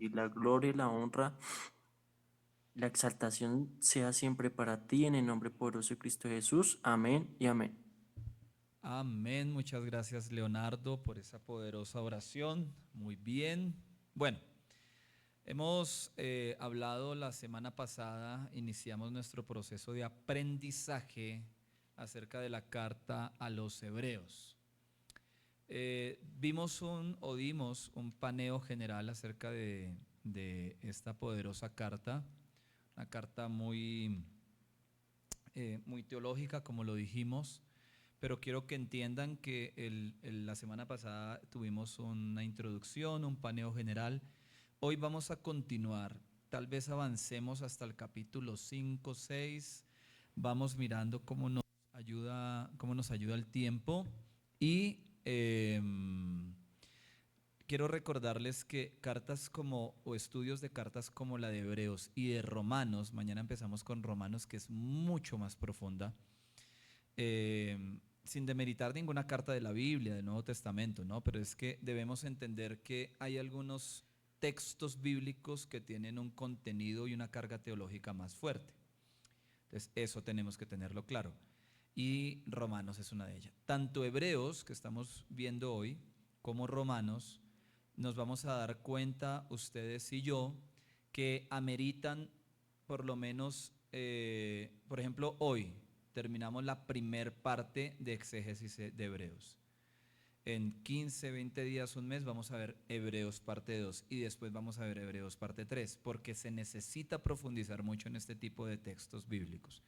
ti la gloria y la honra, la exaltación sea siempre para ti en el nombre poderoso de Cristo Jesús. Amén y amén. Amén. Muchas gracias, Leonardo, por esa poderosa oración. Muy bien. Bueno, hemos hablado la semana pasada, iniciamos nuestro proceso de aprendizaje acerca de la carta a los hebreos. Dimos un paneo general acerca de esta poderosa carta, una carta muy teológica, como lo dijimos, pero quiero que entiendan que la semana pasada tuvimos una introducción, un paneo general. Hoy vamos a continuar, tal vez avancemos hasta el capítulo 5, 6, vamos mirando cómo nos ayuda el tiempo y quiero recordarles que cartas como, o estudios de cartas como la de Hebreos y de Romanos, mañana empezamos con Romanos, que es mucho más profunda, sin demeritar ninguna carta de la Biblia, del Nuevo Testamento, ¿no? Pero es que debemos entender que hay algunos textos bíblicos que tienen un contenido y una carga teológica más fuerte. Entonces, eso tenemos que tenerlo claro. Y Romanos es una de ellas. Tanto Hebreos, que estamos viendo hoy, como Romanos, nos vamos a dar cuenta, ustedes y yo, que ameritan por lo menos, por ejemplo, hoy terminamos la primer parte de exégesis de Hebreos. En 15, 20 días, un mes, vamos a ver Hebreos parte 2 y después vamos a ver Hebreos parte 3 porque se necesita profundizar mucho en este tipo de textos bíblicos.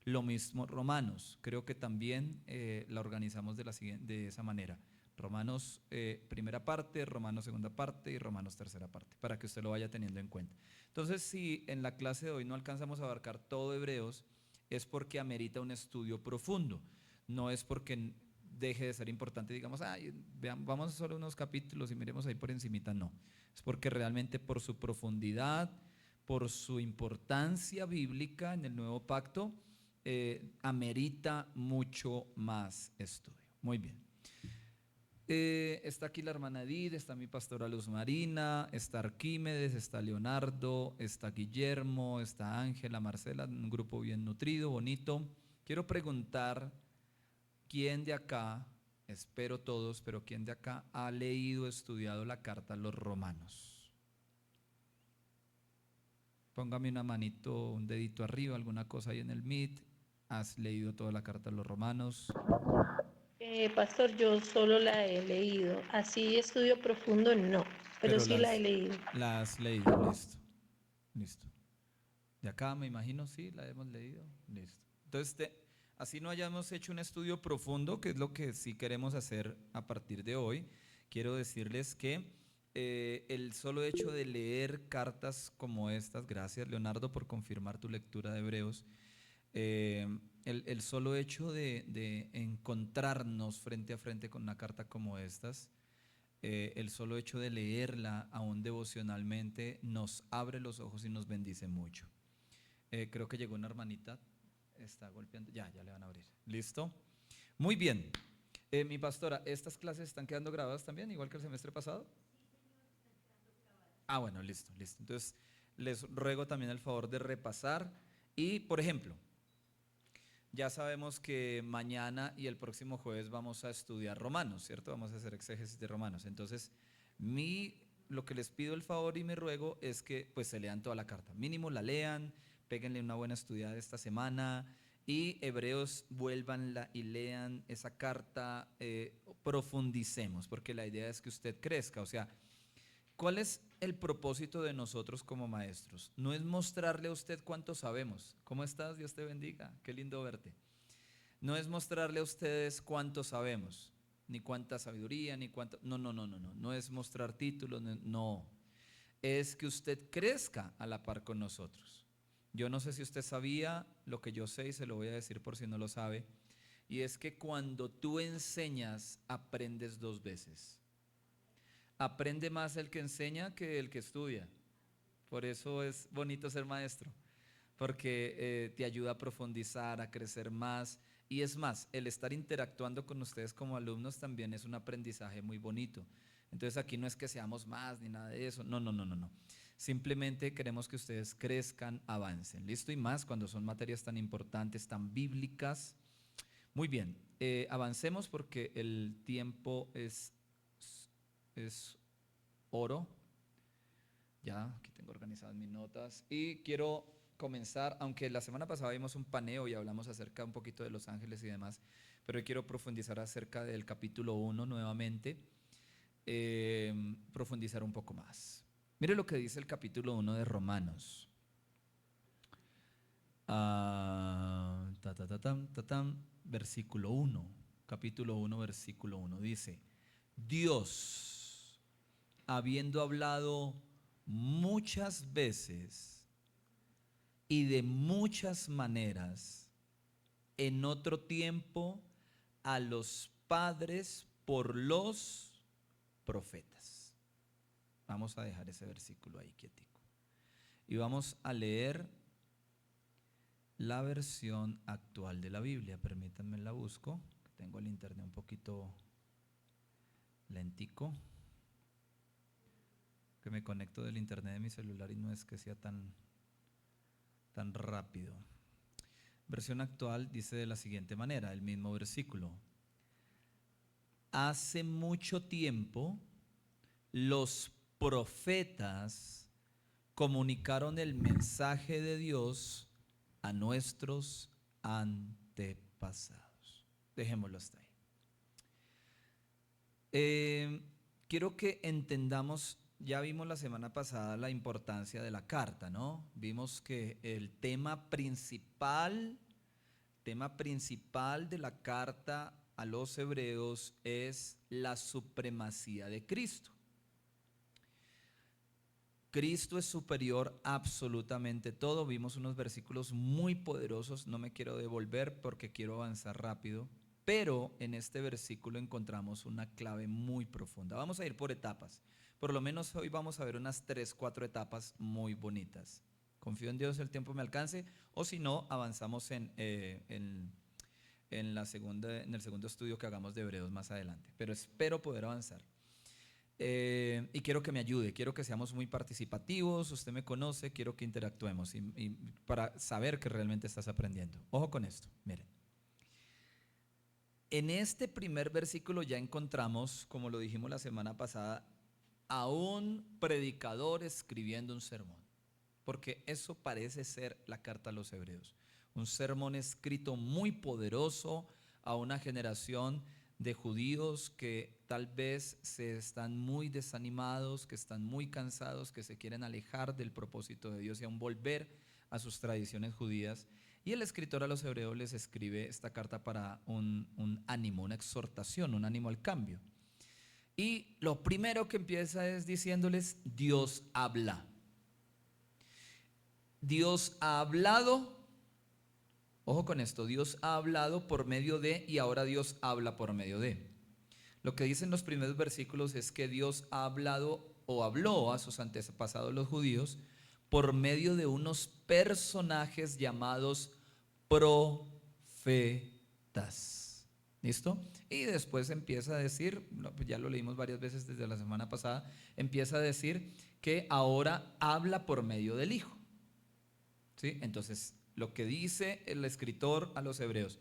Lo mismo Romanos, creo que también la organizamos de esa manera. Romanos primera parte, Romanos segunda parte y Romanos tercera parte, para que usted lo vaya teniendo en cuenta. Entonces, si en la clase de hoy no alcanzamos a abarcar todo Hebreos, es porque amerita un estudio profundo, no es porque deje de ser importante, digamos, ay, vean, vamos a solo unos capítulos y miremos ahí por encimita, no. Es porque realmente por su profundidad, por su importancia bíblica en el nuevo pacto, amerita mucho más estudio. Muy bien. Está aquí la hermana Edith, está mi pastora Luz Marina, está Arquímedes, está Leonardo, está Guillermo, está Ángela, Marcela, un grupo bien nutrido, bonito. Quiero preguntar, ¿quién de acá, espero todos, pero quién de acá ha leído, estudiado la carta a los romanos? Póngame una manito, un dedito arriba, alguna cosa ahí en el Meet. ¿Has leído toda la carta a los romanos? Pastor, yo solo la he leído. Así estudio profundo, no, pero Pero sí la he leído. la has leído, listo, listo. De acá me imagino, sí, la hemos leído, listo. Entonces, así no hayamos hecho un estudio profundo, que es lo que sí queremos hacer a partir de hoy, quiero decirles que el solo hecho de leer cartas como estas, gracias Leonardo por confirmar tu lectura de Hebreos, el solo hecho de encontrarnos frente a frente con una carta como estas, el solo hecho de leerla aún devocionalmente nos abre los ojos y nos bendice mucho. Creo que llegó una hermanita, está golpeando, ya le van a abrir. ¿Listo? Muy bien. Mi pastora, ¿estas clases están quedando grabadas también, igual que el semestre pasado? Ah, bueno, listo, listo. Entonces, les ruego también el favor de repasar y, por ejemplo, ya sabemos que mañana y el próximo jueves vamos a estudiar Romanos, ¿cierto? Vamos a hacer exégesis de Romanos. Entonces, lo que les pido el favor y me ruego es que pues se lean toda la carta. Mínimo la lean, péguenle una buena estudiada esta semana y Hebreos vuélvanla y lean esa carta, profundicemos, porque la idea es que usted crezca. O sea, ¿cuál es el propósito de nosotros como maestros? No es mostrarle a usted cuánto sabemos. ¿Cómo estás? Dios te bendiga. Qué lindo verte. No es mostrarle a ustedes cuánto sabemos, ni cuánta sabiduría, ni cuánto. No, no, no, no, no. No es mostrar títulos, no. No. Es que usted crezca a la par con nosotros. Yo no sé si usted sabía lo que yo sé y se lo voy a decir por si no lo sabe. Y es que cuando tú enseñas, aprendes dos veces. Aprende más el que enseña que el que estudia. Por eso es bonito ser maestro, porque te ayuda a profundizar, a crecer más. Y es más, el estar interactuando con ustedes como alumnos también es un aprendizaje muy bonito. Entonces aquí no es que seamos más ni nada de eso, no, no, no, no, no. Simplemente queremos que ustedes crezcan, avancen. ¿Listo? Y más cuando son materias tan importantes, tan bíblicas. Muy bien, avancemos porque el tiempo es oro. Ya, aquí tengo organizadas mis notas. Y quiero comenzar, aunque la semana pasada vimos un paneo y hablamos acerca un poquito de los ángeles y demás, pero hoy quiero profundizar acerca del capítulo 1 nuevamente, profundizar un poco más. Mire lo que dice el capítulo 1 de Romanos. Versículo 1, capítulo 1, versículo 1, dice: Dios, habiendo hablado muchas veces y de muchas maneras en otro tiempo a los padres por los profetas. Vamos a dejar ese versículo ahí quietico y vamos a leer la versión actual de la Biblia. Permítanme, la busco, tengo el internet un poquito lentico, que me conecto del internet de mi celular y no es que sea tan rápido. Versión actual dice de la siguiente manera, el mismo versículo: hace mucho tiempo los profetas comunicaron el mensaje de Dios a nuestros antepasados. Dejémoslo hasta ahí. Quiero que entendamos, ya vimos la semana pasada la importancia de la carta, ¿no? Vimos que el tema principal de la carta a los hebreos es la supremacía de Cristo. Cristo es superior a absolutamente todo. Vimos unos versículos muy poderosos, no me quiero devolver porque quiero avanzar rápido, pero en este versículo encontramos una clave muy profunda. Vamos a ir por etapas, por lo menos hoy vamos a ver unas 3, 4 etapas muy bonitas. Confío en Dios, el tiempo me alcance, o si no, avanzamos en el segundo estudio que hagamos de Hebreos más adelante, pero espero poder avanzar. Y quiero que me ayude, quiero que seamos muy participativos, usted me conoce, quiero que interactuemos y para saber que realmente estás aprendiendo. Ojo con esto, miren. En este primer versículo ya encontramos, como lo dijimos la semana pasada, a un predicador escribiendo un sermón, porque eso parece ser la carta a los hebreos, un sermón escrito muy poderoso a una generación de judíos que tal vez se están muy desanimados, que están muy cansados, que se quieren alejar del propósito de Dios y aún volver a sus tradiciones judías. Y el escritor a los hebreos les escribe esta carta para un ánimo, una exhortación, un ánimo al cambio. Y lo primero que empieza es diciéndoles: Dios habla. Dios ha hablado. Ojo con esto, Dios ha hablado por medio de, y ahora Dios habla por medio de. Lo que dicen los primeros versículos es que Dios ha hablado o habló a sus antepasados los judíos por medio de unos personajes llamados profetas. ¿Listo? Y después empieza a decir, ya lo leímos varias veces desde la semana pasada, empieza a decir que ahora habla por medio del Hijo. ¿Sí? Entonces, lo que dice el escritor a los hebreos: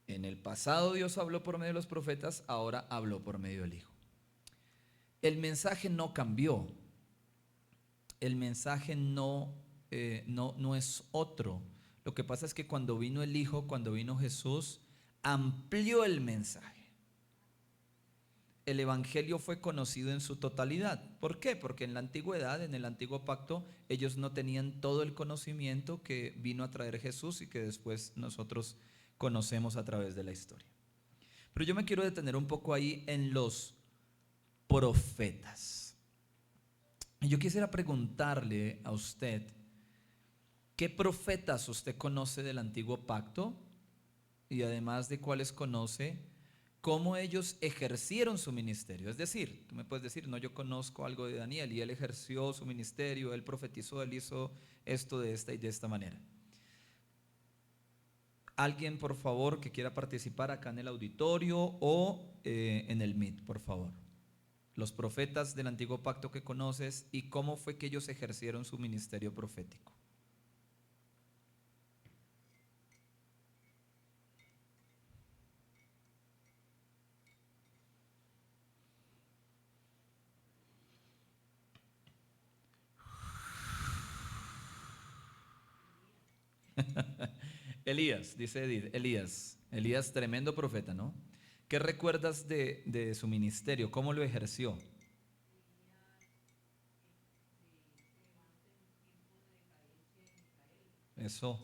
en el pasado Dios habló por medio de los profetas, ahora habló por medio del Hijo. El mensaje no cambió. El mensaje no es otro. Lo que pasa es que cuando vino el Hijo, cuando vino Jesús, amplió el mensaje. El evangelio fue conocido en su totalidad. ¿Por qué? Porque en la antigüedad, en el antiguo pacto, ellos no tenían todo el conocimiento que vino a traer Jesús y que después nosotros conocemos a través de la historia. Pero yo me quiero detener un poco ahí en los profetas. Y yo quisiera preguntarle a usted, ¿qué profetas usted conoce del antiguo pacto? Y además de cuáles conoce, cómo ellos ejercieron su ministerio. Es decir, tú me puedes decir: no, yo conozco algo de Daniel y él ejerció su ministerio, él profetizó, él hizo esto de esta y de esta manera. Alguien, por favor, que quiera participar acá en el auditorio o en el Meet, por favor. los profetas del antiguo pacto que conoces y cómo fue que ellos ejercieron su ministerio profético. Elías, dice Edith, Elías, tremendo profeta, ¿no? ¿Qué recuerdas de su ministerio? ¿Cómo lo ejerció? Eso,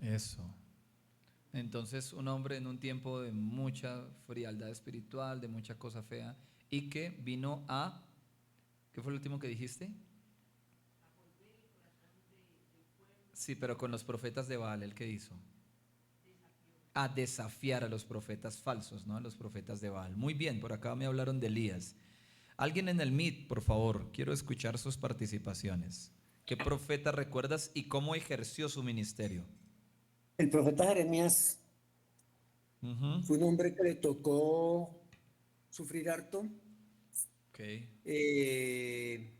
eso. Entonces, un hombre en un tiempo de mucha frialdad espiritual, de mucha cosa fea, y que vino a, ¿qué fue lo último que dijiste? Sí, pero con los profetas de Baal, ¿el qué hizo? A desafiar a los profetas falsos, ¿no? A los profetas de Baal. Muy bien, por acá me hablaron de Elías. Alguien en el Meet, por favor, quiero escuchar sus participaciones. ¿Qué profeta recuerdas y cómo ejerció su ministerio? El profeta Jeremías Ujú. fue un hombre que le tocó sufrir harto, Ok, eh,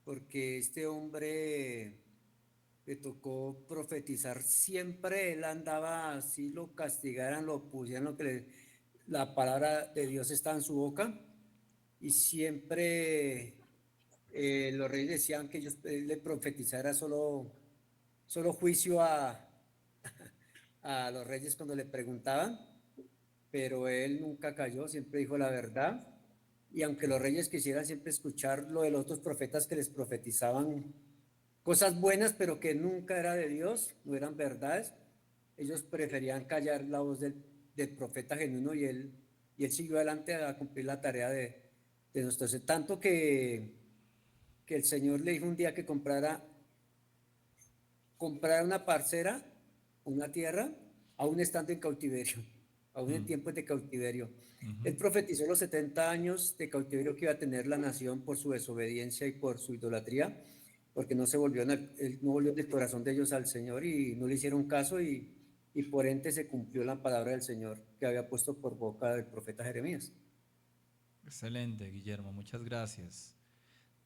porque este hombre le tocó profetizar siempre. Él andaba así, lo castigaran, lo pusieran, la palabra de Dios está en su boca, y siempre los reyes decían que ellos, él le profetizara solo juicio a los reyes cuando le preguntaban, pero él nunca cayó, siempre dijo la verdad. Y aunque los reyes quisieran siempre escuchar lo de los otros profetas que les profetizaban cosas buenas, pero que nunca era de Dios, no eran verdades, ellos preferían callar la voz del profeta genuino, y él siguió adelante a cumplir la tarea de nuestro ser. Tanto que el Señor le dijo un día que comprara una parcera, una tierra, aún estando en cautiverio, aún en tiempos de cautiverio. Él profetizó los 70 años de cautiverio que iba a tener la nación por su desobediencia y por su idolatría, porque él no volvió del corazón de ellos al Señor y no le hicieron caso, y por ende se cumplió la palabra del Señor que había puesto por boca del profeta Jeremías. excelente, Guillermo, muchas gracias.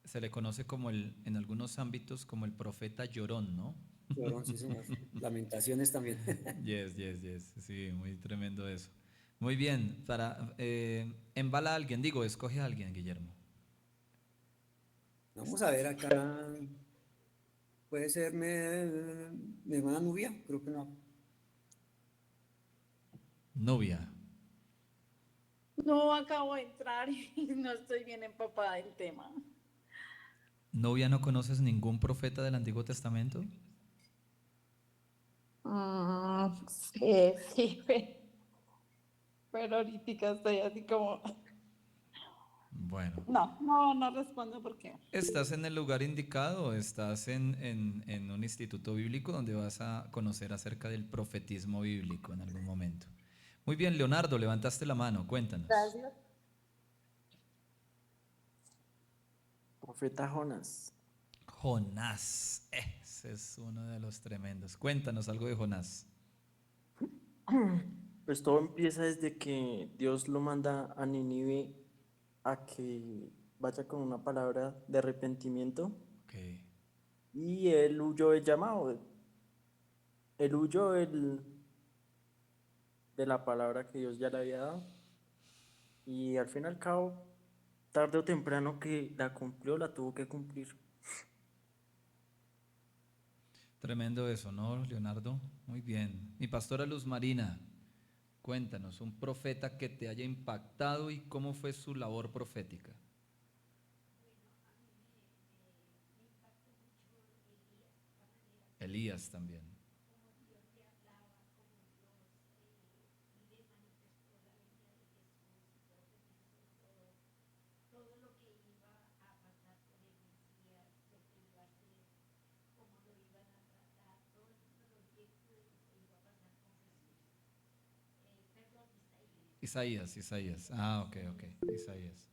Se le conoce como en algunos ámbitos como el profeta llorón, ¿no? Llorón, sí, señor. Lamentaciones también. Yes, yes, yes. Sí, muy tremendo eso. Muy bien, embala a alguien, digo, escoge a alguien, Guillermo. Vamos a ver acá. Puede ser mi hermana Nubia, creo que no. Novia. No acabo de entrar y no estoy bien empapada del tema. ¿Novia no conoces ningún profeta del Antiguo Testamento? Sí, sí, pero ahorita estoy así como, Bueno, no respondo porque estás en el lugar indicado, estás en un instituto bíblico donde vas a conocer acerca del profetismo bíblico en algún momento. Muy bien, Leonardo, levantaste la mano, cuéntanos. gracias. Profeta Jonás. Jonás, ese es uno de los tremendos. Cuéntanos algo de Jonás. Pues todo empieza desde que Dios lo manda a Nínive a que vaya con una palabra de arrepentimiento Ok, y él huyó del llamado. Él huyó de la palabra que Dios ya le había dado y al fin y al cabo, tarde o temprano que la cumplió, la tuvo que cumplir. tremendo eso, ¿no, Leonardo? Muy bien. Mi pastora Luz Marina, cuéntanos, un profeta que te haya impactado y cómo fue su labor profética. Elías también. Isaías. Ah, ok, ok. Isaías.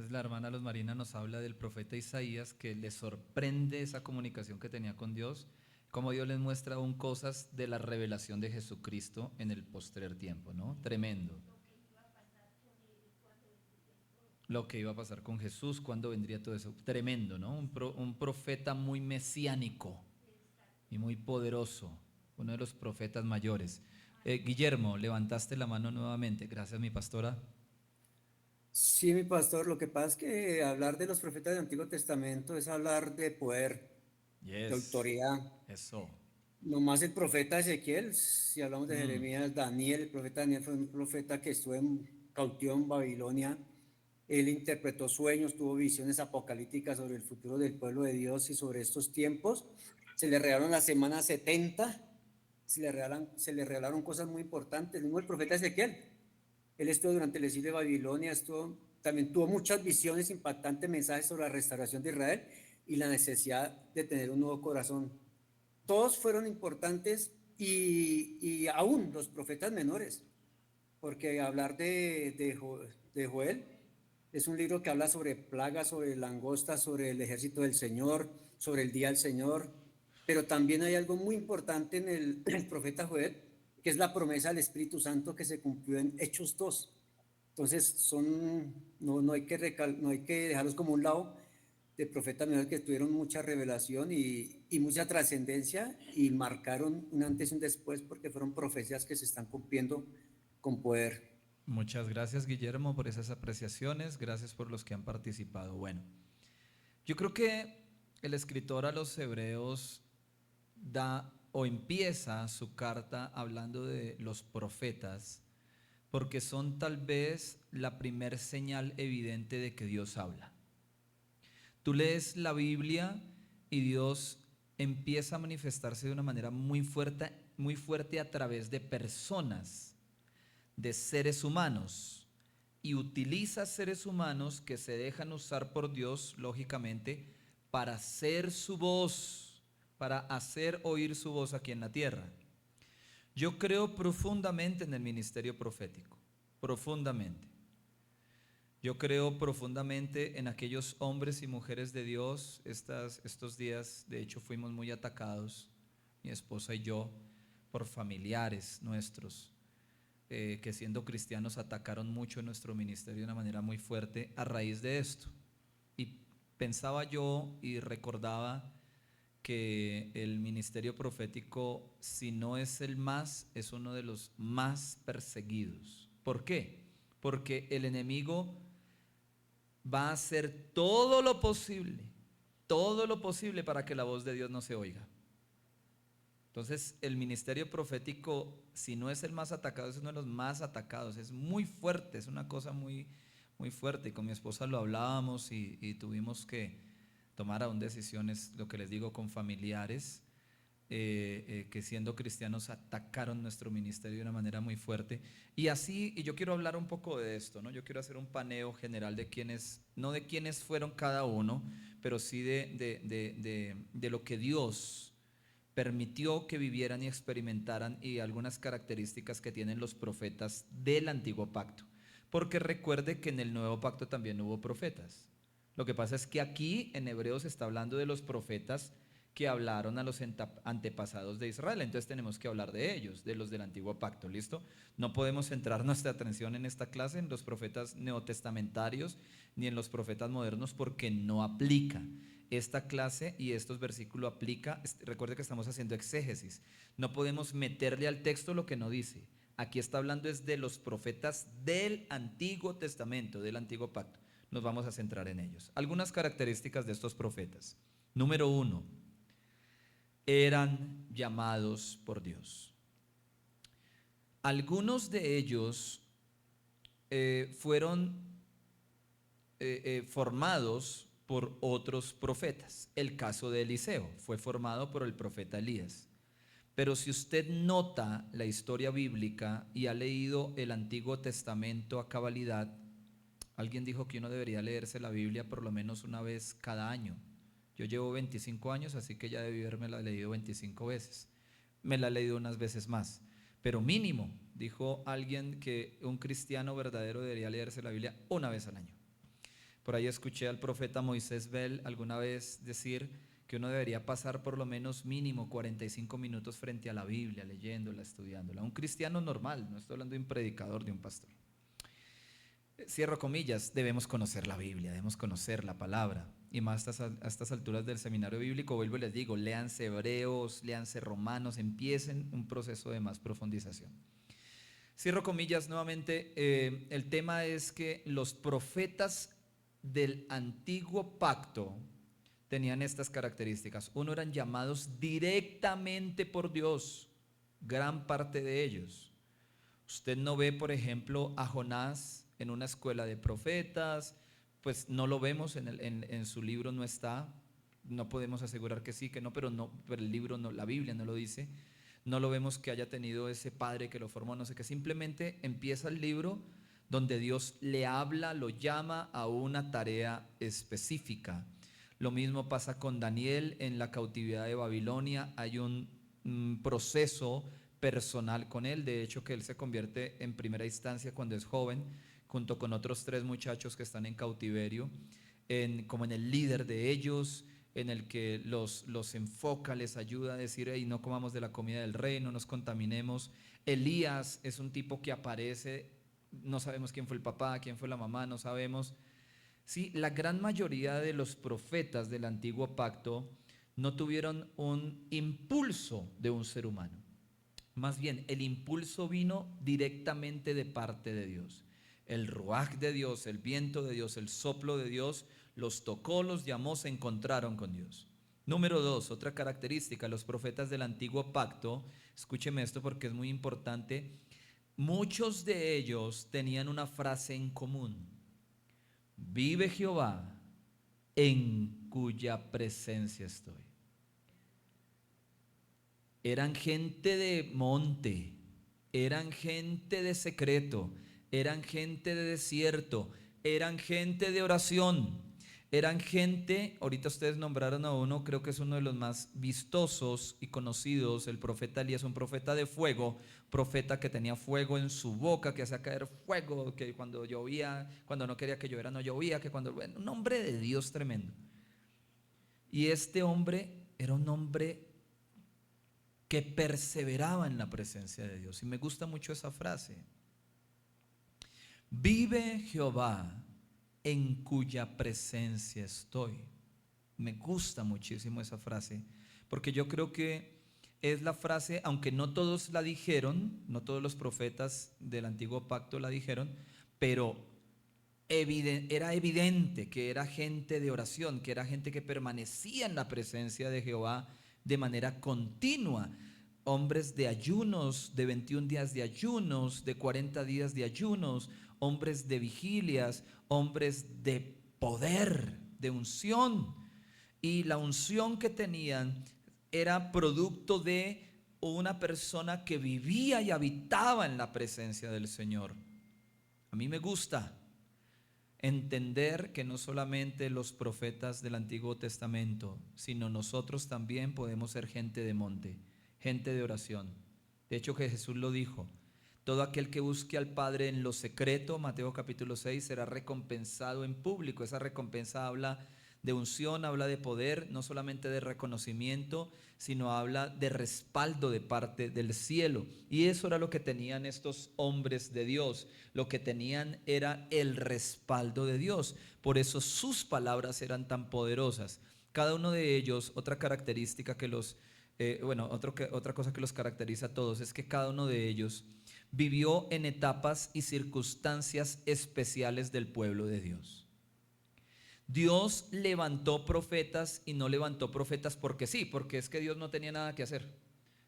Entonces la hermana Luz Marina nos habla del profeta Isaías, que le sorprende esa comunicación que tenía con Dios, cómo Dios les muestra aún cosas de la revelación de Jesucristo en el postrer tiempo, ¿no? Tremendo. Lo que iba a pasar con Jesús, cuándo vendría todo eso. Tremendo, ¿no? Un profeta muy mesiánico y muy poderoso, uno de los profetas mayores. Guillermo, levantaste la mano nuevamente. Gracias, mi pastora. Sí, mi pastor, lo que pasa es que hablar de los profetas del Antiguo Testamento es hablar de poder, de Yes, autoridad. eso. Nomás el profeta Ezequiel, si hablamos de Mm, Jeremías, Daniel, el profeta Daniel fue un profeta que estuvo cautivo en Babilonia. Él interpretó sueños, tuvo visiones apocalípticas sobre el futuro del pueblo de Dios y sobre estos tiempos. Se le regalaron la semana 70, se le regalaron cosas muy importantes. El mismo el profeta Ezequiel, él estuvo durante el exilio de Babilonia, también tuvo muchas visiones impactantes, mensajes sobre la restauración de Israel y la necesidad de tener un nuevo corazón. Todos fueron importantes y aún los profetas menores, porque hablar de Joel es un libro que habla sobre plagas, sobre langostas, sobre el ejército del Señor, sobre el día del Señor, pero también hay algo muy importante en el profeta Joel, que es la promesa del Espíritu Santo que se cumplió en Hechos 2. Entonces, no hay que dejarlos como un lado de profetas menores que tuvieron mucha revelación y mucha trascendencia y marcaron un antes y un después porque fueron profecías que se están cumpliendo con poder. muchas gracias, Guillermo, por esas apreciaciones. Gracias por los que han participado. Bueno, yo creo que el escritor a los Hebreos da o empieza su carta hablando de los profetas, porque son tal vez la primer señal evidente de que Dios habla. Tú lees la Biblia y Dios empieza a manifestarse de una manera muy fuerte a través de personas, de seres humanos, y utiliza seres humanos que se dejan usar por Dios, lógicamente, para hacer su voz, para hacer oír su voz aquí en la tierra. Yo creo profundamente en el ministerio profético, profundamente. Yo creo profundamente en aquellos hombres y mujeres de Dios. Estos días, de hecho, fuimos muy atacados, mi esposa y yo, por familiares nuestros, que siendo cristianos atacaron mucho en nuestro ministerio de una manera muy fuerte a raíz de esto. Y pensaba yo y recordaba que el ministerio profético, si no es el más, es uno de los más perseguidos. ¿Por qué? Porque el enemigo va a hacer todo lo posible para que la voz de Dios no se oiga. Entonces, el ministerio profético, si no es el más atacado, es uno de los más atacados. Es muy fuerte, es una cosa muy, muy fuerte. Y con mi esposa lo hablábamos y tuvimos que tomar aún decisiones, lo que les digo, con familiares que siendo cristianos atacaron nuestro ministerio de una manera muy fuerte. Y así, y yo quiero hablar un poco de esto, ¿no? Yo quiero hacer un paneo general de quiénes, no de quiénes fueron cada uno, pero sí de lo que Dios permitió que vivieran y experimentaran y algunas características que tienen los profetas del antiguo pacto. Porque recuerde que en el nuevo pacto también hubo profetas. Lo que pasa es que aquí en Hebreos está hablando de los profetas que hablaron a los antepasados de Israel. Entonces tenemos que hablar de ellos, de los del antiguo pacto, ¿listo? No podemos centrar nuestra atención en esta clase en los profetas neotestamentarios ni en los profetas modernos porque no aplica. Esta clase y estos versículos aplica, recuerde que estamos haciendo exégesis. No podemos meterle al texto lo que no dice. Aquí está hablando es de los profetas del Antiguo Testamento, del Antiguo Pacto. Nos vamos a centrar en ellos. Algunas características de estos profetas. Número 1, eran llamados por Dios. Algunos de ellos fueron formados por otros profetas. El caso de Eliseo fue formado por el profeta Elías. Pero si usted nota la historia bíblica y ha leído el Antiguo Testamento a cabalidad, alguien dijo que uno debería leerse la Biblia por lo menos una vez cada año. Yo llevo 25 años, así que ya debí haberme la leído 25 veces. Me la he leído unas veces más. Pero mínimo, dijo alguien que un cristiano verdadero debería leerse la Biblia una vez al año. Por ahí escuché al profeta Moisés Bell alguna vez decir que uno debería pasar por lo menos mínimo 45 minutos frente a la Biblia, leyéndola, estudiándola. Un cristiano normal, no estoy hablando de un predicador, de un pastor. Cierro comillas, debemos conocer la Biblia, debemos conocer la palabra. Y más a estas alturas del seminario bíblico, vuelvo y les digo, léanse Hebreos, léanse Romanos, empiecen un proceso de más profundización. Cierro comillas nuevamente, el tema es que los profetas del antiguo pacto tenían estas características. Uno, eran llamados directamente por Dios, gran parte de ellos. Usted no ve, por ejemplo, a Jonás en una escuela de profetas, pues no lo vemos, en su libro no está, no podemos asegurar que sí, que no, pero el libro no, la Biblia no lo dice. No lo vemos que haya tenido ese padre que lo formó, no sé qué. Simplemente empieza el libro donde Dios le habla, lo llama a una tarea específica. Lo mismo pasa con Daniel en la cautividad de Babilonia. Hay un proceso personal con él. De hecho, que él se convierte en primera instancia cuando es joven, junto con otros 3 muchachos que están en cautiverio, como en el líder de ellos, en el que los enfoca, les ayuda a decir: hey, no comamos de la comida del rey, no nos contaminemos. Elías es un tipo que aparece, no sabemos quién fue el papá, quién fue la mamá, no sabemos. Sí, la gran mayoría de los profetas del antiguo pacto no tuvieron un impulso de un ser humano. Más bien, el impulso vino directamente de parte de Dios. El ruaj de Dios, el viento de Dios, el soplo de Dios los tocó, los llamó, se encontraron con Dios. Número 2, otra característica, los profetas del antiguo pacto, escúcheme esto porque es muy importante, muchos de ellos tenían una frase en común: vive Jehová en cuya presencia estoy. Eran gente de monte, eran gente de secreto, eran gente de desierto, eran gente de oración, eran gente, ahorita ustedes nombraron a uno, creo que es uno de los más vistosos y conocidos, el profeta Elías, un profeta de fuego, profeta que tenía fuego en su boca, que hacía caer fuego, que cuando llovía, cuando no quería que lloviera no llovía, que cuando, bueno, un hombre de Dios tremendo. Y este hombre era un hombre que perseveraba en la presencia de Dios. Y me gusta mucho esa frase: vive Jehová en cuya presencia estoy. Me gusta muchísimo esa frase, porque yo creo que es la frase, aunque no todos la dijeron, no todos los profetas del antiguo pacto la dijeron, pero era evidente que era gente de oración, que era gente que permanecía en la presencia de Jehová de manera continua. Hombres de ayunos, de 21 días de ayunos, de 40 días de ayunos, hombres de vigilias, hombres de poder, de unción. Y la unción que tenían era producto de una persona que vivía y habitaba en la presencia del Señor. A mí me gusta entender que no solamente los profetas del Antiguo Testamento, sino nosotros también podemos ser gente de monte, gente de oración. De hecho, que Jesús lo dijo: todo aquel que busque al Padre en lo secreto, Mateo capítulo 6, será recompensado en público. Esa recompensa habla de unción, habla de poder, no solamente de reconocimiento, sino habla de respaldo de parte del cielo. Y eso era lo que tenían estos hombres de Dios. Lo que tenían era el respaldo de Dios. Por eso sus palabras eran tan poderosas. Cada uno de ellos, otra característica que otra cosa que los caracteriza a todos es que cada uno de ellos vivió en etapas y circunstancias especiales del pueblo de Dios. Dios levantó profetas y no levantó profetas porque sí, porque es que Dios no tenía nada que hacer.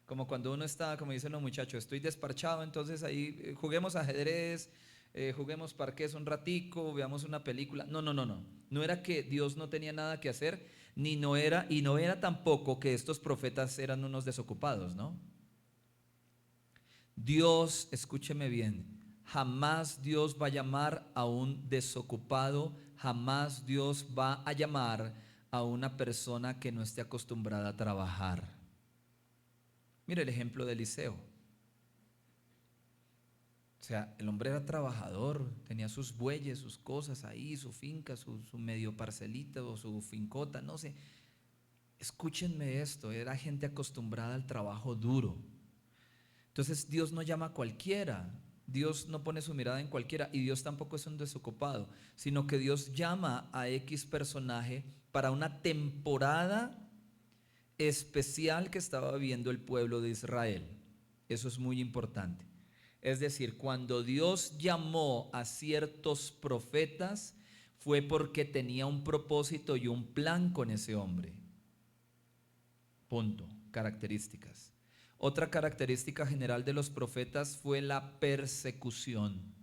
Como cuando uno está, como dicen los muchachos, estoy desparchado, entonces ahí juguemos ajedrez, juguemos parqués un ratico, veamos una película. No era que Dios no tenía nada que hacer, no era tampoco que estos profetas eran unos desocupados, ¿no? Dios, escúcheme bien, jamás Dios va a llamar a un desocupado, jamás Dios va a llamar a una persona que no esté acostumbrada a trabajar. Mire el ejemplo de Eliseo. sea, el hombre era trabajador, tenía sus bueyes, sus cosas ahí, su finca, su medio parcelita o su fincota, no sé. Escúchenme esto, era gente acostumbrada al trabajo duro. Entonces Dios no llama a cualquiera, Dios no pone su mirada en cualquiera y Dios tampoco es un desocupado, sino que Dios llama a X personaje para una temporada especial que estaba viviendo el pueblo de Israel. Eso es muy importante. Es decir, cuando Dios llamó a ciertos profetas fue porque tenía un propósito y un plan con ese hombre. Punto. Características. Otra característica general de los profetas fue la persecución,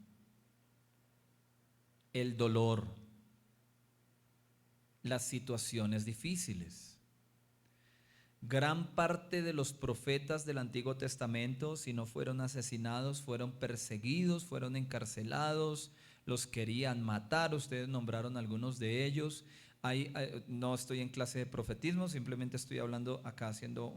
el dolor, las situaciones difíciles. Gran parte de los profetas del Antiguo Testamento, si no fueron asesinados, fueron perseguidos, fueron encarcelados, los querían matar. Ustedes nombraron algunos de ellos. No estoy en clase de profetismo, simplemente estoy hablando acá haciendo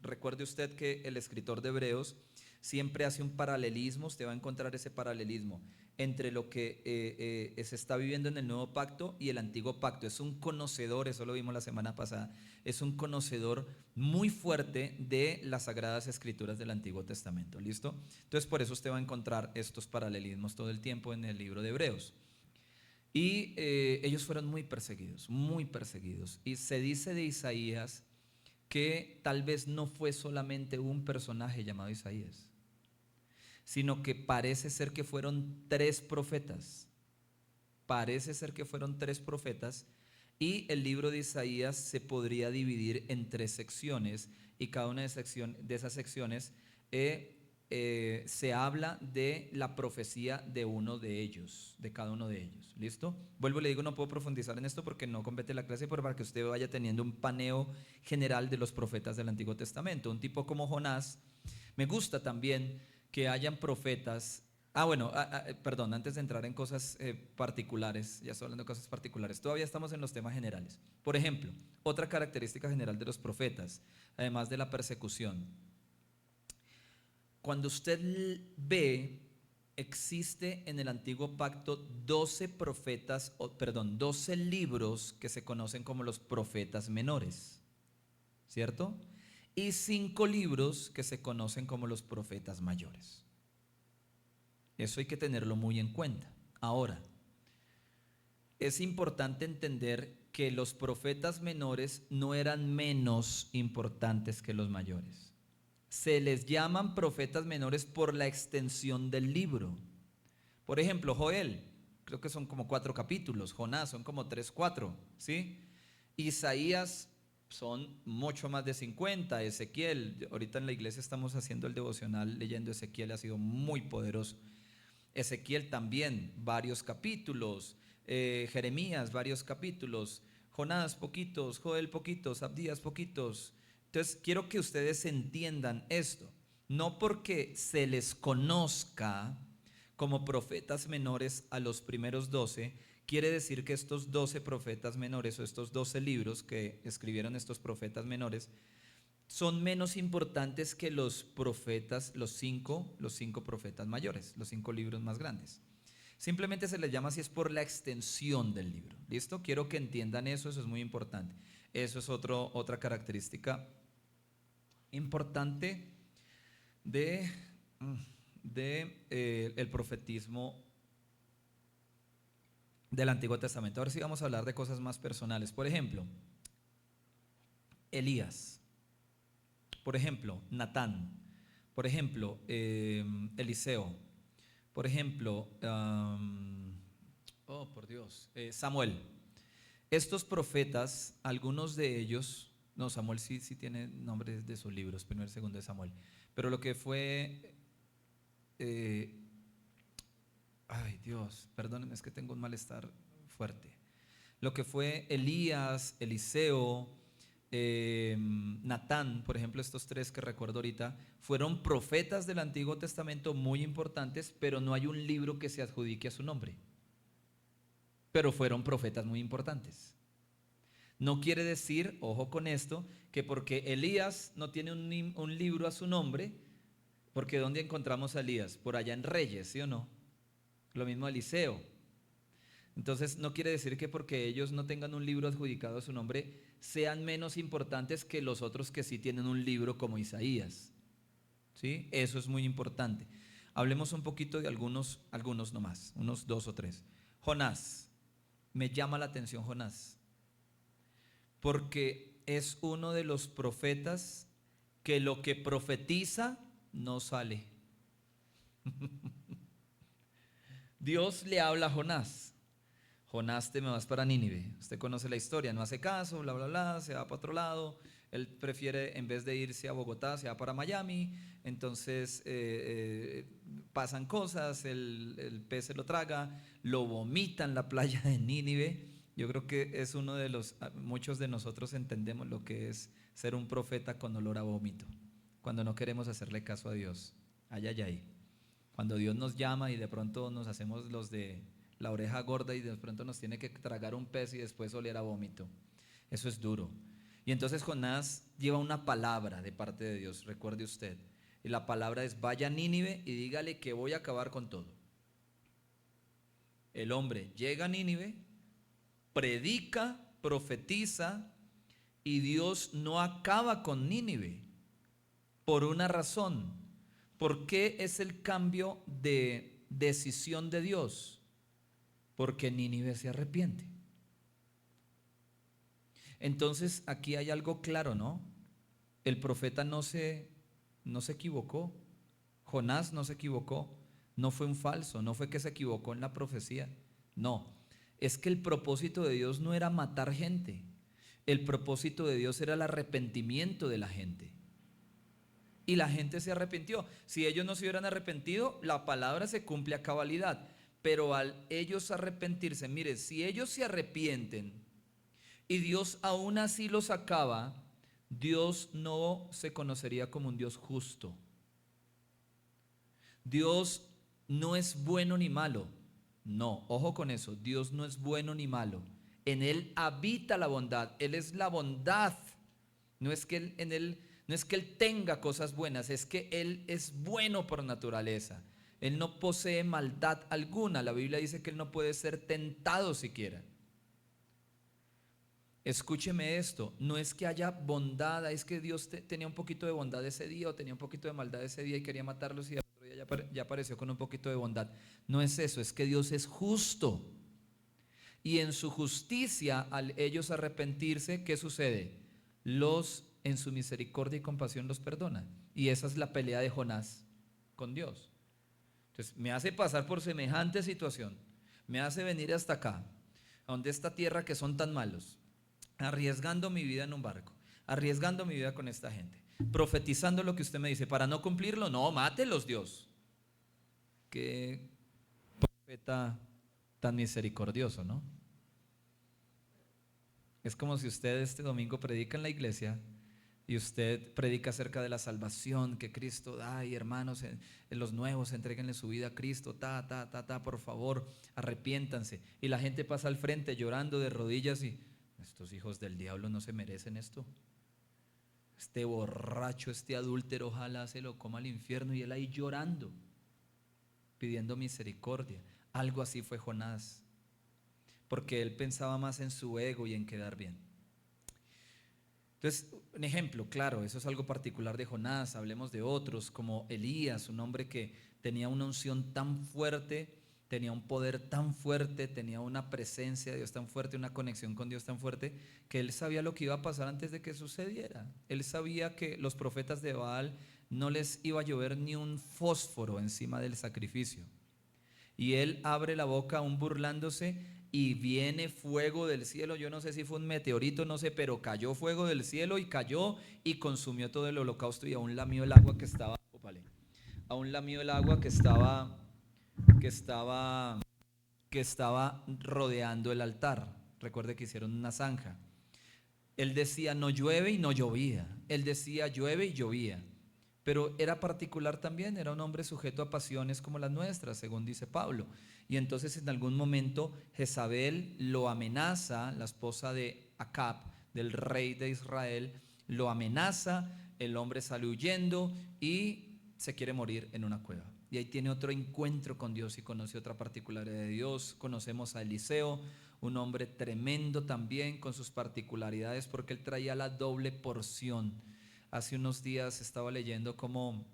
recuerde usted que el escritor de Hebreos siempre hace un paralelismo. Usted va a encontrar ese paralelismo entre lo que se está viviendo en el nuevo pacto y el antiguo pacto. Es un conocedor, eso lo vimos la semana pasada, es un conocedor muy fuerte de las sagradas escrituras del Antiguo Testamento. ¿Listo? Entonces por eso usted va a encontrar estos paralelismos todo el tiempo en el libro de Hebreos. Y ellos fueron muy perseguidos, muy perseguidos. Y se dice de Isaías que tal vez no fue solamente un personaje llamado Isaías, sino que parece ser que fueron 3 profetas. Parece ser que fueron 3 profetas y el libro de Isaías se podría dividir en 3 secciones y cada una de esas secciones se habla de la profecía de uno de ellos, de cada uno de ellos. ¿Listo? Vuelvo y le digo, no puedo profundizar en esto porque no compete la clase, pero para que usted vaya teniendo un paneo general de los profetas del Antiguo Testamento. Un tipo como Jonás. Me gusta también que hayan profetas. Perdón, antes de entrar en cosas particulares, ya estoy hablando de cosas particulares, todavía estamos en los temas generales. Por ejemplo, otra característica general de los profetas, además de la persecución. Cuando usted ve, existe en el Antiguo Pacto 12 libros que se conocen como los profetas menores, ¿cierto? Y 5 libros que se conocen como los profetas mayores. Eso hay que tenerlo muy en cuenta. Ahora, es importante entender que los profetas menores no eran menos importantes que los mayores. Se les llaman profetas menores por la extensión del libro. Por ejemplo, Joel, creo que son como 4 capítulos. Jonás son como 3, 4, ¿sí? Isaías son mucho más de 50. Ezequiel, ahorita en la iglesia estamos haciendo el devocional leyendo Ezequiel, ha sido muy poderoso. Ezequiel también, varios capítulos. Jeremías, varios capítulos. Jonás, poquitos. Joel, poquitos. Abdías, poquitos. Entonces, quiero que ustedes entiendan esto. No porque se les conozca como profetas menores a los primeros 12, quiere decir que estos 12 profetas menores o estos 12 libros que escribieron estos profetas menores son menos importantes que los profetas, los cinco profetas mayores, los 5 libros más grandes. Simplemente se les llama así, es por la extensión del libro. ¿Listo? Quiero que entiendan eso, eso es muy importante. Eso es otra característica importante el profetismo del Antiguo Testamento. Ahora sí vamos a hablar de cosas más personales. Por ejemplo, Elías. Por ejemplo, Natán. Por ejemplo, Eliseo. Por ejemplo, Samuel. Estos profetas, algunos de ellos, no, Samuel sí tiene nombres de sus libros, primero y segundo de Samuel, pero lo que fue, perdónenme, es que tengo un malestar fuerte. Lo que fue Elías, Eliseo, Natán, por ejemplo, estos 3 que recuerdo ahorita, fueron profetas del Antiguo Testamento muy importantes, pero no hay un libro que se adjudique a su nombre. Pero fueron profetas muy importantes. No quiere decir, ojo con esto, que porque Elías no tiene un libro a su nombre, Porque ¿dónde encontramos a Elías? Por allá en Reyes, ¿sí o no? Lo mismo Eliseo. Entonces no quiere decir que porque ellos no tengan un libro adjudicado a su nombre sean menos importantes que los otros que sí tienen un libro como Isaías. ¿Sí? Eso es muy importante. Hablemos un poquito de algunos nomás, unos 2 o 3. Jonás, me llama la atención Jonás, porque es uno de los profetas que lo que profetiza no sale. Dios le habla a Jonás. Jonás, te me vas para Nínive. Usted conoce la historia, no hace caso, bla, bla, bla, se va para otro lado. Él prefiere, en vez de irse a Bogotá, se va para Miami. Entonces pasan cosas, el pez se lo traga, lo vomita en la playa de Nínive. Yo creo que es uno de los, muchos de nosotros entendemos lo que es ser un profeta con olor a vómito, cuando no queremos hacerle caso a Dios. Ay, ay, ay. Cuando Dios nos llama y de pronto nos hacemos los de la oreja gorda y de pronto nos tiene que tragar un pez y después oler a vómito. Eso es duro. Y entonces Jonás lleva una palabra de parte de Dios, recuerde usted. Y la palabra es: vaya a Nínive y dígale que voy a acabar con todo. El hombre llega a Nínive, predica, profetiza, y Dios no acaba con Nínive por una razón. ¿Por qué es el cambio de decisión de Dios? Porque Nínive se arrepiente. Entonces aquí hay algo claro, ¿no? El profeta no se equivocó. Jonás no se equivocó. No fue un falso, no fue que se equivocó en la profecía. No, es que el propósito de Dios no era matar gente. El propósito de Dios era el arrepentimiento de la gente. Y la gente se arrepintió. Si ellos no se hubieran arrepentido, la palabra se cumple a cabalidad. Pero al ellos arrepentirse, mire, si ellos se arrepienten y Dios aún así los acaba, Dios no se conocería como un Dios justo. Dios no es bueno ni malo. No, ojo con eso. Dios no es bueno ni malo. En Él habita la bondad. Él es la bondad. No es que Él tenga cosas buenas, es que Él es bueno por naturaleza. Él no posee maldad alguna. La Biblia dice que Él no puede ser tentado siquiera. Escúcheme esto, no es que haya bondad, es que Dios tenía un poquito de bondad ese día o tenía un poquito de maldad ese día y quería matarlos y el otro día ya apareció con un poquito de bondad. No es eso, es que Dios es justo. Y en su justicia, al ellos arrepentirse, ¿qué sucede? En su misericordia y compasión los perdona. Y esa es la pelea de Jonás con Dios. Entonces me hace pasar por semejante situación, me hace venir hasta acá, a donde esta tierra que son tan malos, arriesgando mi vida en un barco, arriesgando mi vida con esta gente, profetizando lo que usted me dice, para no cumplirlo, no, mátelos Dios. Qué profeta tan misericordioso, ¿no? Es como si usted este domingo predica en la iglesia y usted predica acerca de la salvación que Cristo da, y hermanos, en los nuevos, entréguenle su vida a Cristo, por favor, arrepiéntanse. Y la gente pasa al frente llorando de rodillas y estos hijos del diablo no se merecen esto. Este borracho, este adúltero, ojalá se lo coma al infierno, y él ahí llorando, pidiendo misericordia. Algo así fue Jonás, porque él pensaba más en su ego y en quedar bien. Entonces, un ejemplo, claro, eso es algo particular de Jonás. Hablemos de otros, como Elías, un hombre que tenía una unción tan fuerte, tenía un poder tan fuerte, tenía una presencia de Dios tan fuerte, una conexión con Dios tan fuerte, que él sabía lo que iba a pasar antes de que sucediera. Él sabía que los profetas de Baal no les iba a llover ni un fósforo encima del sacrificio. Y él abre la boca aún burlándose, y viene fuego del cielo. Yo no sé si fue un meteorito, no sé, pero cayó fuego del cielo y cayó y consumió todo el holocausto, y aún lamió el agua que estaba, aún lamió el agua que estaba rodeando el altar. Recuerde que hicieron una zanja. Él decía no llueve y no llovía. Él decía llueve y llovía. Pero era particular también, era un hombre sujeto a pasiones como las nuestras, según dice Pablo. Y entonces en algún momento Jezabel lo amenaza, la esposa de Acab, del rey de Israel, lo amenaza, el hombre sale huyendo y se quiere morir en una cueva. Y ahí tiene otro encuentro con Dios y conoce otra particularidad de Dios. Conocemos a Eliseo, un hombre tremendo también con sus particularidades, porque él traía la doble porción. Hace unos días estaba leyendo cómo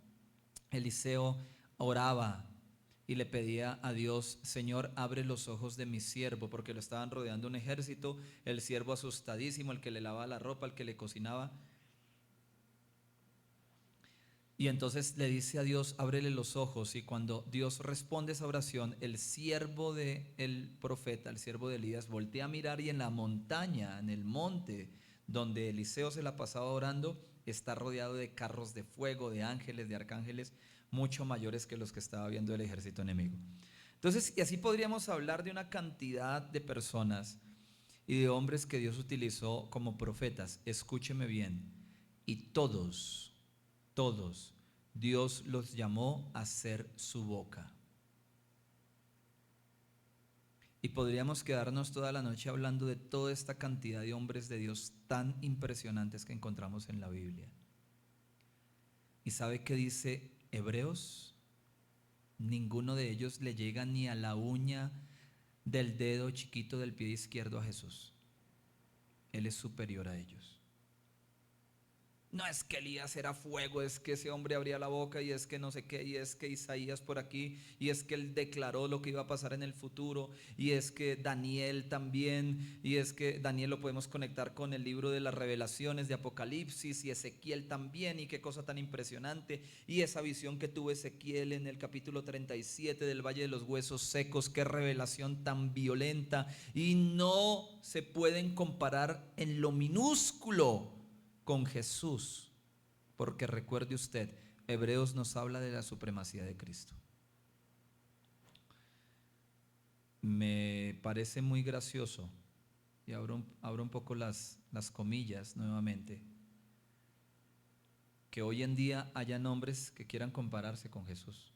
Eliseo oraba y le pedía a Dios: Señor, abre los ojos de mi siervo, porque lo estaban rodeando un ejército, el siervo asustadísimo, el que le lavaba la ropa, el que le cocinaba. Y entonces le dice a Dios: ábrele los ojos. Y cuando Dios responde esa oración, el siervo del profeta, el siervo de Elías, voltea a mirar, y en la montaña, en el monte donde Eliseo se la pasaba orando, está rodeado de carros de fuego, de ángeles, de arcángeles, mucho mayores que los que estaba viendo el ejército enemigo. Entonces, y así podríamos hablar de una cantidad de personas y de hombres que Dios utilizó como profetas. Escúcheme bien, y todos, Dios los llamó a ser su boca. Y podríamos quedarnos toda la noche hablando de toda esta cantidad de hombres de Dios tan impresionantes que encontramos en la Biblia. ¿Y sabe qué dice Hebreos? Ninguno de ellos le llega ni a la uña del dedo chiquito del pie izquierdo a Jesús. Él es superior a ellos. No es que Elías era fuego, es que ese hombre abría la boca, y es que no sé qué, y es que Isaías por aquí, y es que él declaró lo que iba a pasar en el futuro, y es que Daniel también, y es que Daniel lo podemos conectar con el libro de las revelaciones de Apocalipsis, y Ezequiel también, y qué cosa tan impresionante, y esa visión que tuvo Ezequiel en el capítulo 37 del Valle de los Huesos Secos, qué revelación tan violenta, y no se pueden comparar en lo minúsculo con Jesús, porque recuerde usted, Hebreos nos habla de la supremacía de Cristo. Me parece muy gracioso, y abro un poco las comillas nuevamente, que hoy en día hayan hombres que quieran compararse con Jesús,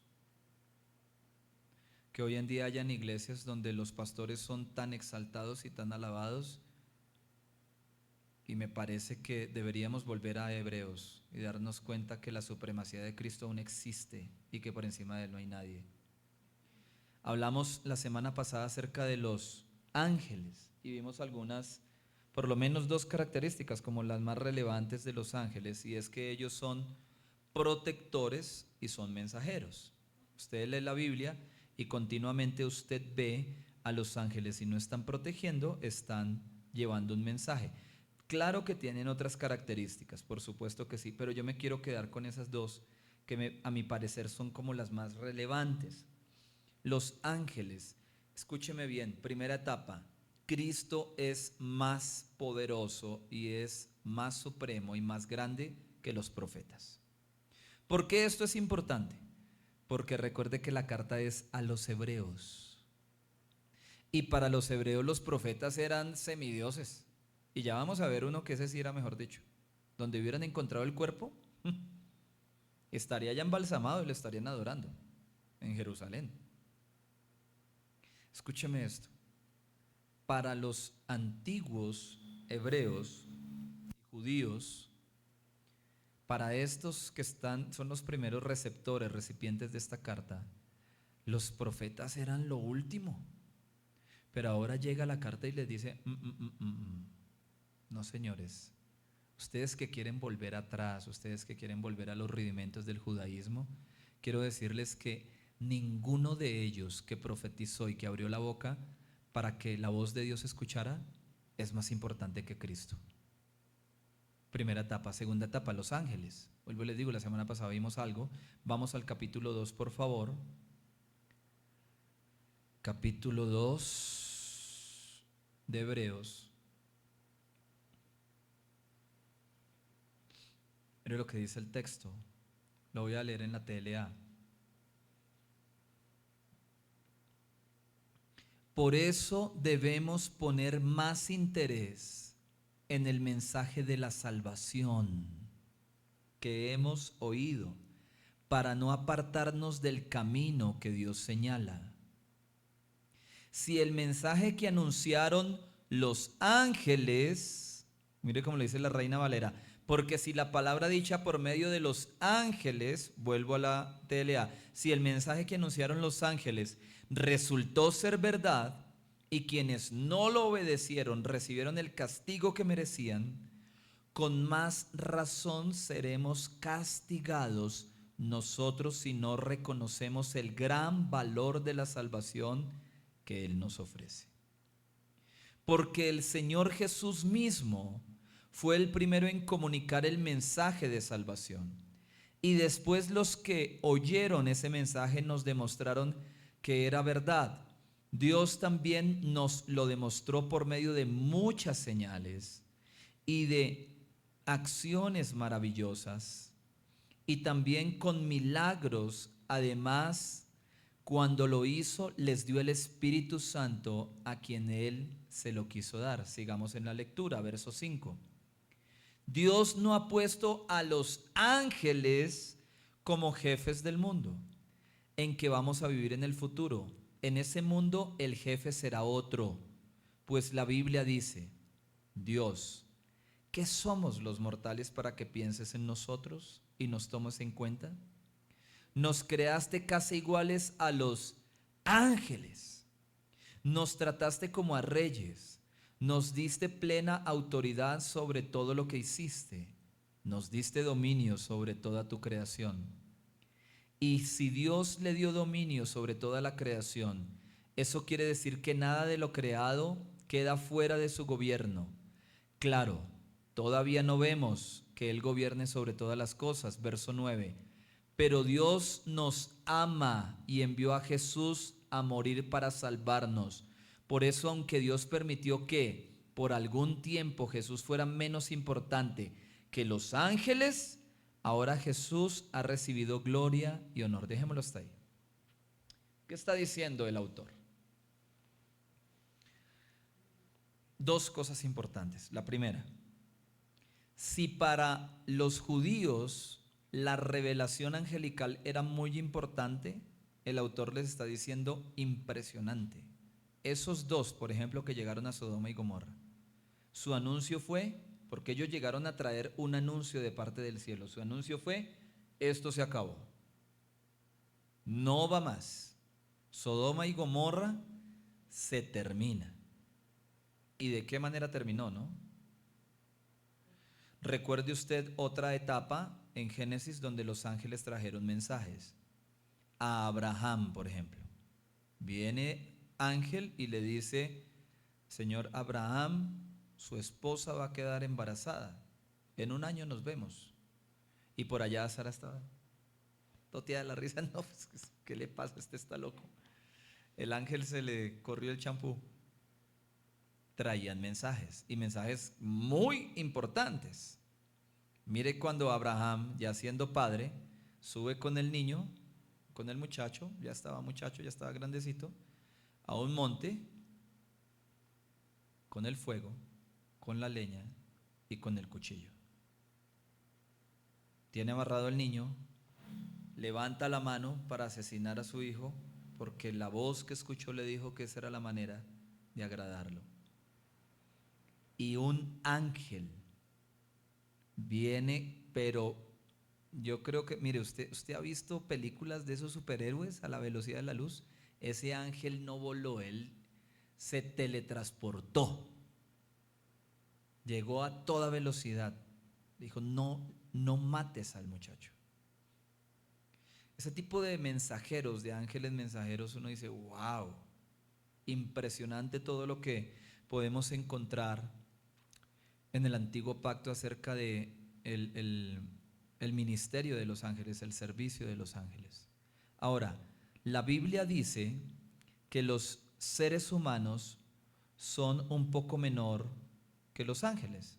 que hoy en día hayan iglesias donde los pastores son tan exaltados y tan alabados. Y me parece que deberíamos volver a Hebreos y darnos cuenta que la supremacía de Cristo aún existe y que por encima de él no hay nadie. Hablamos la semana pasada acerca de los ángeles y vimos algunas, por lo menos dos características como las más relevantes de los ángeles, y es que ellos son protectores y son mensajeros. Usted lee la Biblia y continuamente usted ve a los ángeles, si no están protegiendo, están llevando un mensaje. Claro que tienen otras características, por supuesto que sí, pero yo me quiero quedar con esas dos que a mi parecer son como las más relevantes. Los ángeles, escúcheme bien, primera etapa, Cristo es más poderoso y es más supremo y más grande que los profetas. ¿Por qué esto es importante? Porque recuerde que la carta es a los hebreos, y para los hebreos los profetas eran semidioses. Y ya vamos a ver uno que ese sí era, mejor dicho, donde hubieran encontrado el cuerpo, estaría ya embalsamado y lo estarían adorando en Jerusalén. Escúcheme esto: para los antiguos hebreos y judíos, para estos que son los primeros receptores, recipientes de esta carta, los profetas eran lo último. Pero ahora llega la carta y les dice: no, señores, ustedes que quieren volver atrás, ustedes que quieren volver a los rudimentos del judaísmo, quiero decirles que ninguno de ellos que profetizó y que abrió la boca para que la voz de Dios se escuchara es más importante que Cristo. Primera etapa. Segunda etapa, los ángeles. Vuelvo y les digo, la semana pasada vimos algo. Vamos al capítulo 2, por favor. Capítulo 2 de Hebreos. Mire lo que dice el texto, lo voy a leer en la TLA. Por eso debemos poner más interés en el mensaje de la salvación que hemos oído, para no apartarnos del camino que Dios señala. Si el mensaje que anunciaron los ángeles, mire cómo le dice la Reina Valera, Porque si la palabra dicha por medio de los ángeles, vuelvo a la TLA, si el mensaje que anunciaron los ángeles resultó ser verdad y quienes no lo obedecieron recibieron el castigo que merecían, con más razón seremos castigados nosotros si no reconocemos el gran valor de la salvación que Él nos ofrece. Porque el Señor Jesús mismo fue el primero en comunicar el mensaje de salvación. Y después los que oyeron ese mensaje nos demostraron que era verdad. Dios también nos lo demostró por medio de muchas señales y de acciones maravillosas y también con milagros. Además, cuando lo hizo, les dio el Espíritu Santo a quien Él se lo quiso dar. Sigamos en la lectura, verso 5. Dios no ha puesto a los ángeles como jefes del mundo en que vamos a vivir en el futuro. En ese mundo el jefe será otro, pues la Biblia dice: Dios, ¿qué somos los mortales para que pienses en nosotros y nos tomes en cuenta? Nos creaste casi iguales a los ángeles. Nos trataste como a reyes. Nos diste plena autoridad sobre todo lo que hiciste. Nos diste dominio sobre toda tu creación. Y si Dios le dio dominio sobre toda la creación, eso quiere decir que nada de lo creado queda fuera de su gobierno. Claro, todavía no vemos que Él gobierne sobre todas las cosas. Verso 9. Pero Dios nos ama y envió a Jesús a morir para salvarnos. Por eso, aunque Dios permitió que por algún tiempo Jesús fuera menos importante que los ángeles, ahora Jesús ha recibido gloria y honor. Dejémoslo hasta ahí. ¿Qué está diciendo el autor? Dos cosas importantes. La primera, si para los judíos la revelación angelical era muy importante, el autor les está diciendo impresionante. Esos dos, por ejemplo, que llegaron a Sodoma y Gomorra, su anuncio fue, porque ellos llegaron a traer un anuncio de parte del cielo, su anuncio fue: esto se acabó, no va más, Sodoma y Gomorra se termina. ¿Y de qué manera terminó, no? Recuerde usted otra etapa en Génesis donde los ángeles trajeron mensajes. A Abraham, por ejemplo, viene ángel y le dice: Señor Abraham, su esposa va a quedar embarazada, en 1 año nos vemos. Y por allá Sara estaba toteada de la risa. No, pues, ¿qué le pasa? Este está loco. El ángel se le corrió el champú. Traían mensajes, y mensajes muy importantes. Mire cuando Abraham, ya siendo padre, sube con el niño, con el muchacho, ya estaba grandecito, a un monte, con el fuego, con la leña y con el cuchillo. Tiene amarrado al niño, levanta la mano para asesinar a su hijo, porque la voz que escuchó le dijo que esa era la manera de agradarlo. Y un ángel viene, pero yo creo que, mire, usted ha visto películas de esos superhéroes a la velocidad de la luz. Ese ángel no voló, él se teletransportó, llegó a toda velocidad, dijo: no mates al muchacho. Ese tipo de mensajeros, de ángeles mensajeros, uno dice: wow, impresionante todo lo que podemos encontrar en el antiguo pacto acerca de el ministerio de los ángeles, el servicio de los ángeles. Ahora, la Biblia dice que los seres humanos son un poco menor que los ángeles.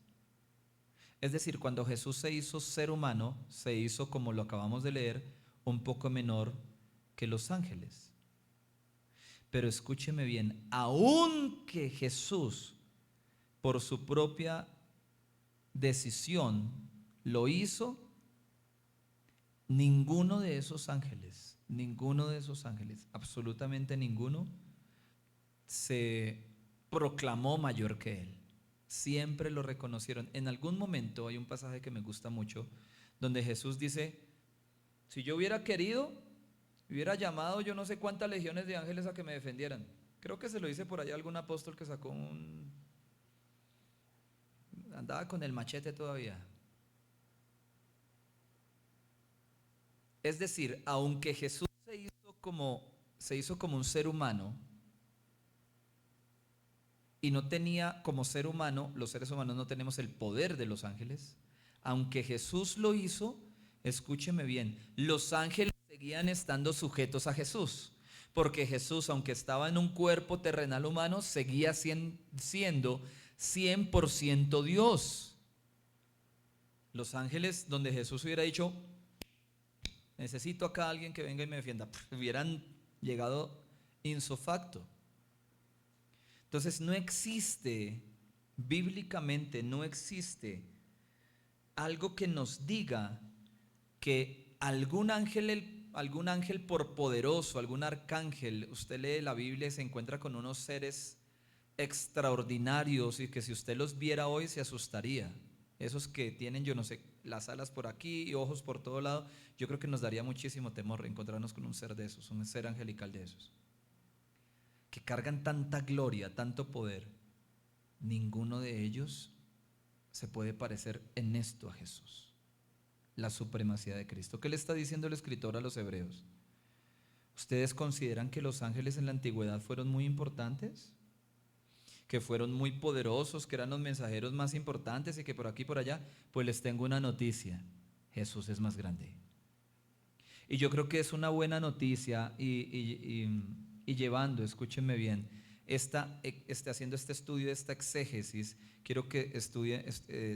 Es decir, cuando Jesús se hizo ser humano, se hizo, como lo acabamos de leer, un poco menor que los ángeles. Pero escúcheme bien, aunque Jesús, por su propia decisión, lo hizo, ninguno de esos ángeles, absolutamente ninguno, se proclamó mayor que él. siempre lo reconocieron. En algún momento hay un pasaje que me gusta mucho, donde Jesús dice, si yo hubiera querido, hubiera llamado yo no sé cuántas legiones de ángeles a que me defendieran. Creo que se lo dice por allá algún apóstol que sacó andaba con el machete todavía. Es decir, aunque Jesús se hizo como un ser humano y no tenía como ser humano, los seres humanos no tenemos el poder de los ángeles, aunque Jesús lo hizo, escúcheme bien, los ángeles seguían estando sujetos a Jesús, porque Jesús, aunque estaba en un cuerpo terrenal humano, seguía siendo 100% Dios. Los ángeles, donde Jesús hubiera dicho, necesito acá a alguien que venga y me defienda, hubieran llegado ipso facto. Entonces no existe, bíblicamente no existe algo que nos diga que algún ángel por poderoso, algún arcángel, usted lee la Biblia y se encuentra con unos seres extraordinarios y que si usted los viera hoy se asustaría. Esos que tienen, yo no sé, las alas por aquí y ojos por todo lado, yo creo que nos daría muchísimo temor encontrarnos con un ser de esos, un ser angelical de esos, que cargan tanta gloria, tanto poder. Ninguno de ellos se puede parecer en esto a Jesús, la supremacía de Cristo. ¿Qué le está diciendo el escritor a los hebreos? ¿Ustedes consideran que los ángeles en la antigüedad fueron muy importantes? ¿Que fueron muy poderosos, que eran los mensajeros más importantes y que por aquí y por allá? Pues les tengo una noticia: Jesús es más grande. Y yo creo que es una buena noticia y llevando, escúchenme bien, haciendo este estudio, esta exégesis, quiero que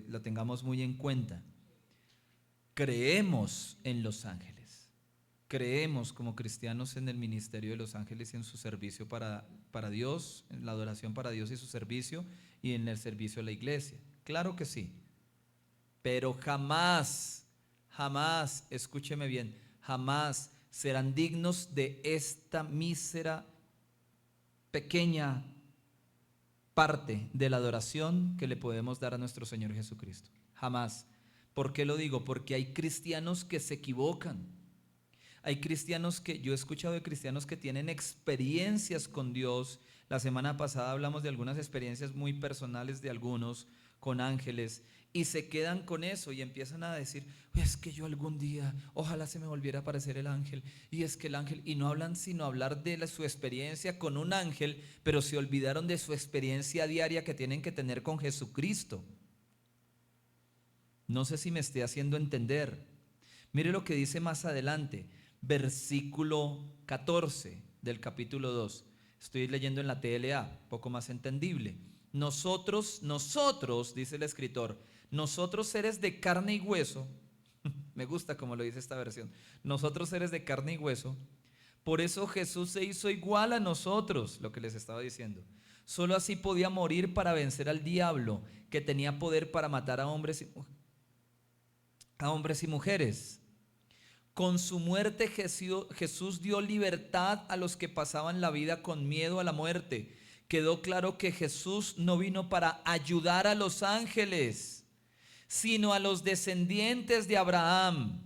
la tengamos muy en cuenta. Creemos en los ángeles. Creemos como cristianos en el ministerio de los ángeles y en su servicio para Dios, en la adoración para Dios y su servicio, y en el servicio a la iglesia. Claro que sí. Pero jamás, jamás, escúcheme bien, jamás serán dignos de esta mísera, pequeña parte de la adoración que le podemos dar a nuestro Señor Jesucristo. Jamás. ¿Por qué lo digo? Porque hay cristianos que se equivocan. Hay cristianos yo he escuchado de cristianos que tienen experiencias con Dios. La semana pasada hablamos de algunas experiencias muy personales de algunos con ángeles y se quedan con eso y empiezan a decir, es que yo algún día, ojalá se me volviera a aparecer el ángel, y es que el ángel, y no hablan sino hablar de su experiencia con un ángel, pero se olvidaron de su experiencia diaria que tienen que tener con Jesucristo. No sé si me esté haciendo entender. Mire lo que dice más adelante, versículo 14 del capítulo 2. Estoy leyendo en la TLA, poco más entendible. Nosotros, dice el escritor, nosotros seres de carne y hueso, me gusta como lo dice esta versión, nosotros seres de carne y hueso, por eso Jesús se hizo igual a nosotros, lo que les estaba diciendo. Solo así podía morir para vencer al diablo, que tenía poder para matar a hombres y mujeres. Con su muerte Jesús dio libertad a los que pasaban la vida con miedo a la muerte. Quedó claro que Jesús no vino para ayudar a los ángeles, sino a los descendientes de Abraham.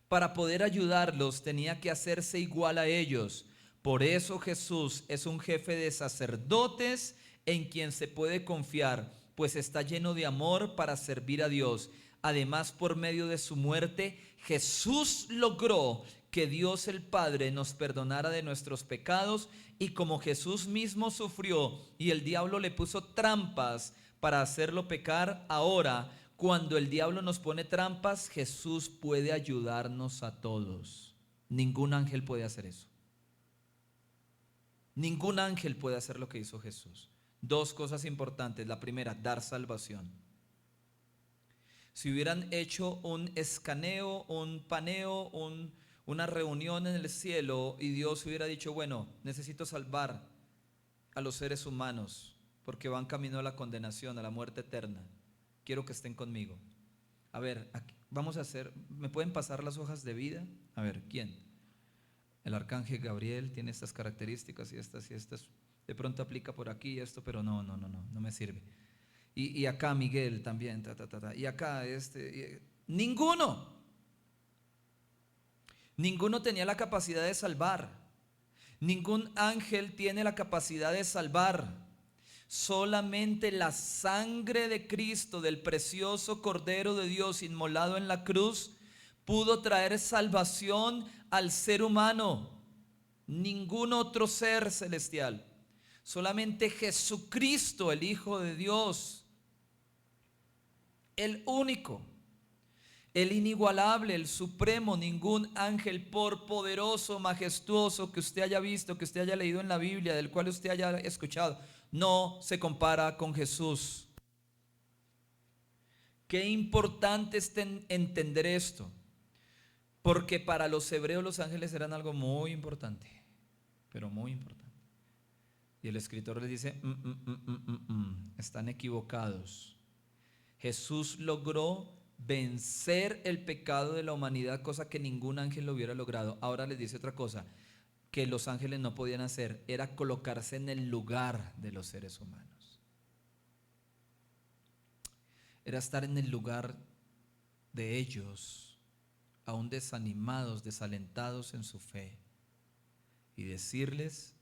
Para poder ayudarlos tenía que hacerse igual a ellos. Por eso Jesús es un jefe de sacerdotes en quien se puede confiar, pues está lleno de amor para servir a Dios. Además, por medio de su muerte, Jesús logró que Dios el Padre nos perdonara de nuestros pecados, y como Jesús mismo sufrió y el diablo le puso trampas para hacerlo pecar, ahora cuando el diablo nos pone trampas, Jesús puede ayudarnos a todos. Ningún ángel puede hacer eso. Ningún ángel puede hacer lo que hizo Jesús. Dos cosas importantes. La primera, dar salvación. Si hubieran hecho un escaneo, un paneo, una reunión en el cielo y Dios hubiera dicho, bueno, necesito salvar a los seres humanos porque van camino a la condenación, a la muerte eterna. Quiero que estén conmigo. A ver, aquí, vamos a hacer, ¿me pueden pasar las hojas de vida? A ver, ¿quién? El arcángel Gabriel tiene estas características y estas. De pronto aplica por aquí esto, pero no me sirve. y acá Miguel también, y acá ninguno. Ninguno tenía la capacidad de salvar. Ningún ángel tiene la capacidad de salvar. Solamente la sangre de Cristo, del precioso Cordero de Dios inmolado en la cruz, pudo traer salvación al ser humano. Ningún otro ser celestial. Solamente Jesucristo, el Hijo de Dios, el único, el inigualable, el supremo. Ningún ángel, por poderoso, majestuoso que usted haya visto, que usted haya leído en la Biblia, del cual usted haya escuchado, no se compara con Jesús. Qué importante es entender esto, porque para los hebreos los ángeles eran algo muy importante, pero muy importante. Y el escritor les dice, están equivocados. Jesús logró vencer el pecado de la humanidad, cosa que ningún ángel lo hubiera logrado. Ahora les dice otra cosa que los ángeles no podían hacer, era colocarse en el lugar de los seres humanos. Era estar en el lugar de ellos, aún desanimados, desalentados en su fe, y decirles: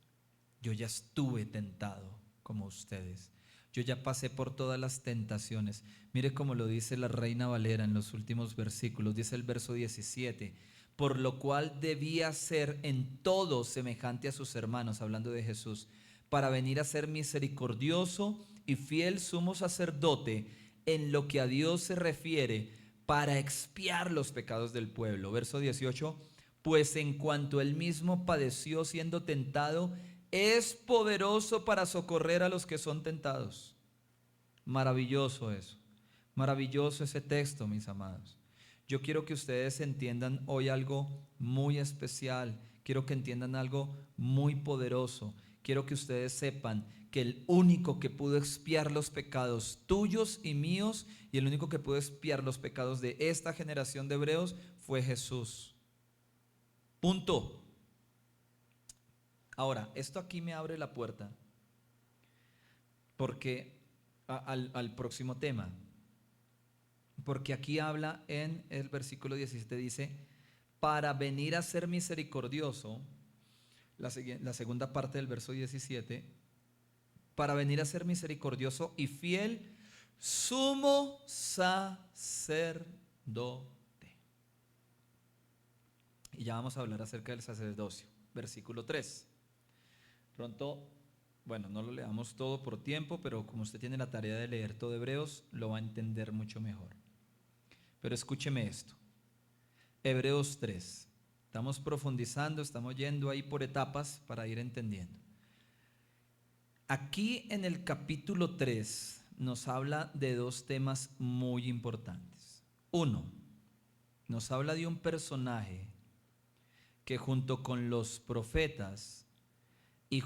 yo ya estuve tentado como ustedes. Yo ya pasé por todas las tentaciones. Mire cómo lo dice la Reina Valera en los últimos versículos. Dice el verso 17: por lo cual debía ser en todo semejante a sus hermanos, hablando de Jesús, para venir a ser misericordioso y fiel sumo sacerdote en lo que a Dios se refiere, para expiar los pecados del pueblo. Verso 18: pues en cuanto él mismo padeció siendo tentado, es poderoso para socorrer a los que son tentados. Maravilloso eso, maravilloso ese texto, mis amados. Yo quiero que ustedes entiendan hoy algo muy especial. Quiero que entiendan algo muy poderoso. Quiero que ustedes sepan que el único que pudo expiar los pecados tuyos y míos, y el único que pudo expiar los pecados de esta generación de hebreos, fue Jesús. Punto. Ahora, esto aquí me abre la puerta porque al próximo tema. Porque aquí habla en el versículo 17, dice: para venir a ser misericordioso. La segunda parte del verso 17: para venir a ser misericordioso y fiel sumo sacerdote. Y ya vamos a hablar acerca del sacerdocio. Versículo 3. Pronto, bueno, no lo leamos todo por tiempo, pero como usted tiene la tarea de leer todo Hebreos, lo va a entender mucho mejor. Pero escúcheme esto. Hebreos 3. Estamos profundizando, estamos yendo ahí por etapas para ir entendiendo. Aquí en el capítulo 3 nos habla de dos temas muy importantes. Uno, nos habla de un personaje que junto con los profetas y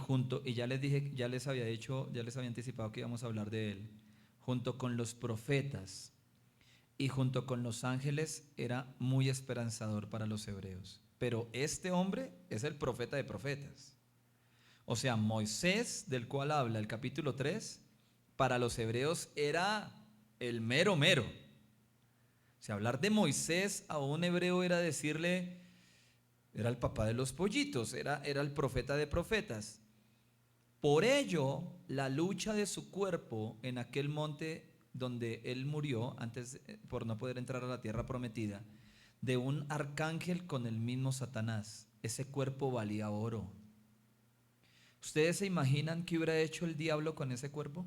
ya les dije, ya les había anticipado que íbamos a hablar de él, junto con los profetas y junto con los ángeles, era muy esperanzador para los hebreos. Pero este hombre es el profeta de profetas. O sea, Moisés, del cual habla el capítulo 3, para los hebreos era el mero mero. O sea, hablar de Moisés a un hebreo era decirle: era el papá de los pollitos, era el profeta de profetas. Por ello, la lucha de su cuerpo en aquel monte donde él murió, por no poder entrar a la tierra prometida, de un arcángel con el mismo Satanás, ese cuerpo valía oro. ¿Ustedes se imaginan qué hubiera hecho el diablo con ese cuerpo?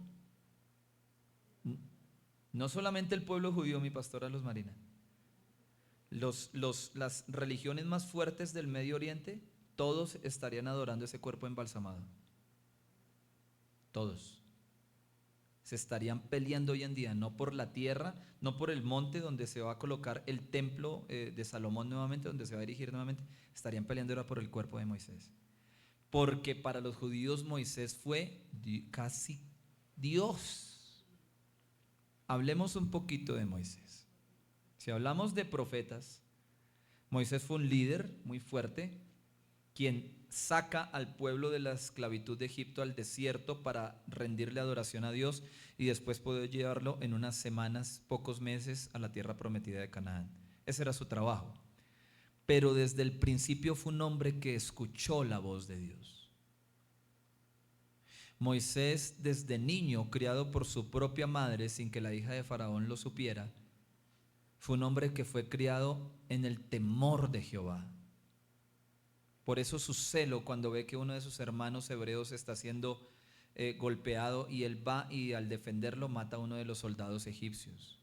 No solamente el pueblo judío, mi pastora Luz Marina. Las religiones más fuertes del Medio Oriente, todos estarían adorando ese cuerpo embalsamado. Todos. Se estarían peleando hoy en día, no por la tierra, no por el monte donde se va a colocar el templo de Salomón nuevamente, donde se va a erigir nuevamente. Estarían peleando ahora por el cuerpo de Moisés. Porque para los judíos Moisés fue casi Dios. Hablemos un poquito de Moisés. Si hablamos de profetas, Moisés fue un líder muy fuerte, quien saca al pueblo de la esclavitud de Egipto al desierto para rendirle adoración a Dios y después poder llevarlo en unas semanas, pocos meses, a la tierra prometida de Canaán. Ese era su trabajo. Pero desde el principio fue un hombre que escuchó la voz de Dios. Moisés, desde niño, criado por su propia madre sin que la hija de Faraón lo supiera, fue un hombre que fue criado en el temor de Jehová. Por eso su celo cuando ve que uno de sus hermanos hebreos está siendo golpeado, y él va y al defenderlo mata a uno de los soldados egipcios.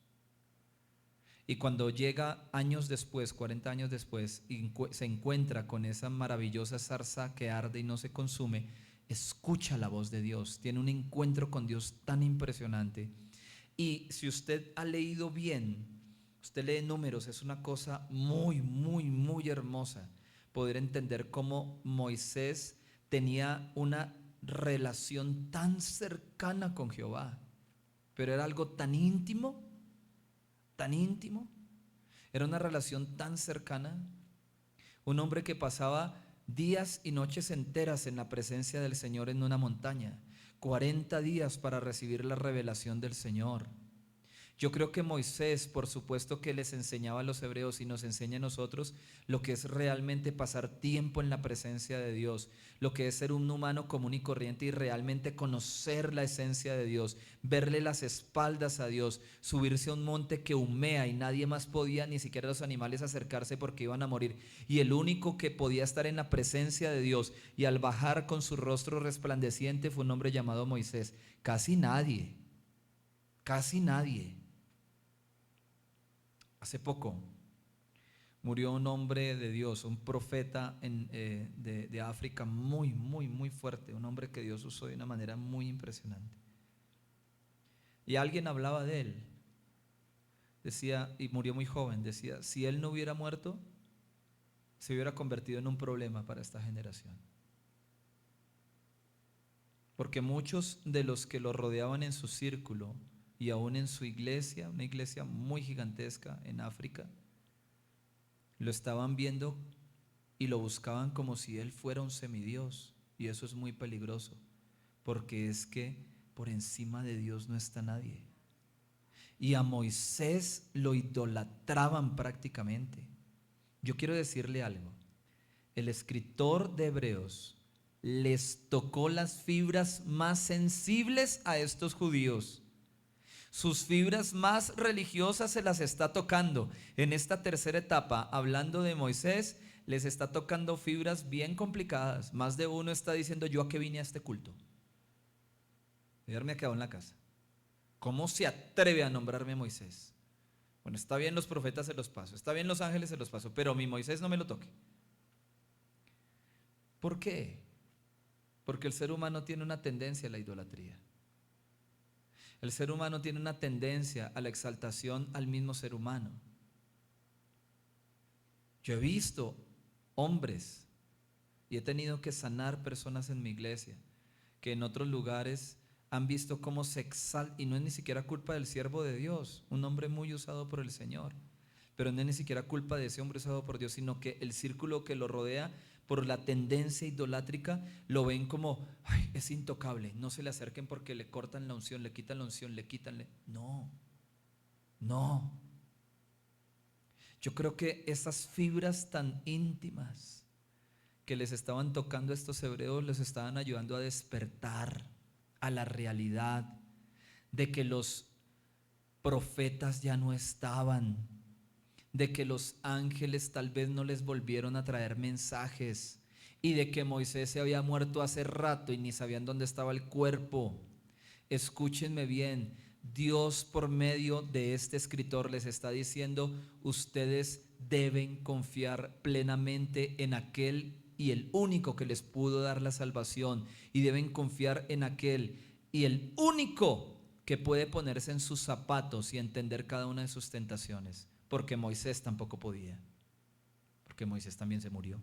Y cuando llega años después, 40 años después, y se encuentra con esa maravillosa zarza que arde y no se consume, escucha la voz de Dios, tiene un encuentro con Dios tan impresionante. Y si usted ha leído bien, usted lee Números, es una cosa muy, muy, muy hermosa poder entender cómo Moisés tenía una relación tan cercana con Jehová, pero era algo tan íntimo, era una relación tan cercana. Un hombre que pasaba días y noches enteras en la presencia del Señor en una montaña, 40 días para recibir la revelación del Señor. Yo creo que Moisés, por supuesto que les enseñaba a los hebreos y nos enseña a nosotros lo que es realmente pasar tiempo en la presencia de Dios, lo que es ser un humano común y corriente y realmente conocer la esencia de Dios, verle las espaldas a Dios, subirse a un monte que humea y nadie más podía, ni siquiera los animales, acercarse porque iban a morir. Y el único que podía estar en la presencia de Dios y al bajar con su rostro resplandeciente fue un hombre llamado Moisés. Casi nadie. Hace poco murió un hombre de Dios, un profeta de África muy, muy, muy fuerte, un hombre que Dios usó de una manera muy impresionante. Y alguien hablaba de él, decía, y murió muy joven, decía, si él no hubiera muerto, se hubiera convertido en un problema para esta generación. Porque muchos de los que lo rodeaban en su círculo y aún en su iglesia, una iglesia muy gigantesca en África, lo estaban viendo y lo buscaban como si él fuera un semidios. Y eso es muy peligroso, porque es que por encima de Dios no está nadie. Y a Moisés lo idolatraban prácticamente. Yo quiero decirle algo. El escritor de Hebreos les tocó las fibras más sensibles a estos judíos. Sus fibras más religiosas se las está tocando. En esta tercera etapa, hablando de Moisés, les está tocando fibras bien complicadas. Más de uno está diciendo, ¿yo a qué vine a este culto? Ayer me he quedado en la casa. ¿Cómo se atreve a nombrarme Moisés? Bueno, está bien, los profetas se los paso, está bien, los ángeles se los paso, pero mi Moisés no me lo toque. ¿Por qué? Porque el ser humano tiene una tendencia a la idolatría. El ser humano tiene una tendencia a la exaltación al mismo ser humano. Yo he visto hombres y he tenido que sanar personas en mi iglesia que en otros lugares han visto cómo se exalta, y no es ni siquiera culpa del siervo de Dios, un hombre muy usado por el Señor, pero no es ni siquiera culpa de ese hombre usado por Dios, sino que el círculo que lo rodea, por la tendencia idolátrica, lo ven como, ay, es intocable, no se le acerquen porque le cortan la unción, le quitan la unción, le quitan. No. Yo creo que esas fibras tan íntimas que les estaban tocando a estos hebreos les estaban ayudando a despertar a la realidad de que los profetas ya no estaban, de que los ángeles tal vez no les volvieron a traer mensajes, y de que Moisés se había muerto hace rato y ni sabían dónde estaba el cuerpo. Escúchenme bien, Dios por medio de este escritor les está diciendo, ustedes deben confiar plenamente en aquel y el único que les pudo dar la salvación, y deben confiar en aquel y el único que puede ponerse en sus zapatos y entender cada una de sus tentaciones, porque Moisés tampoco podía, porque Moisés también se murió.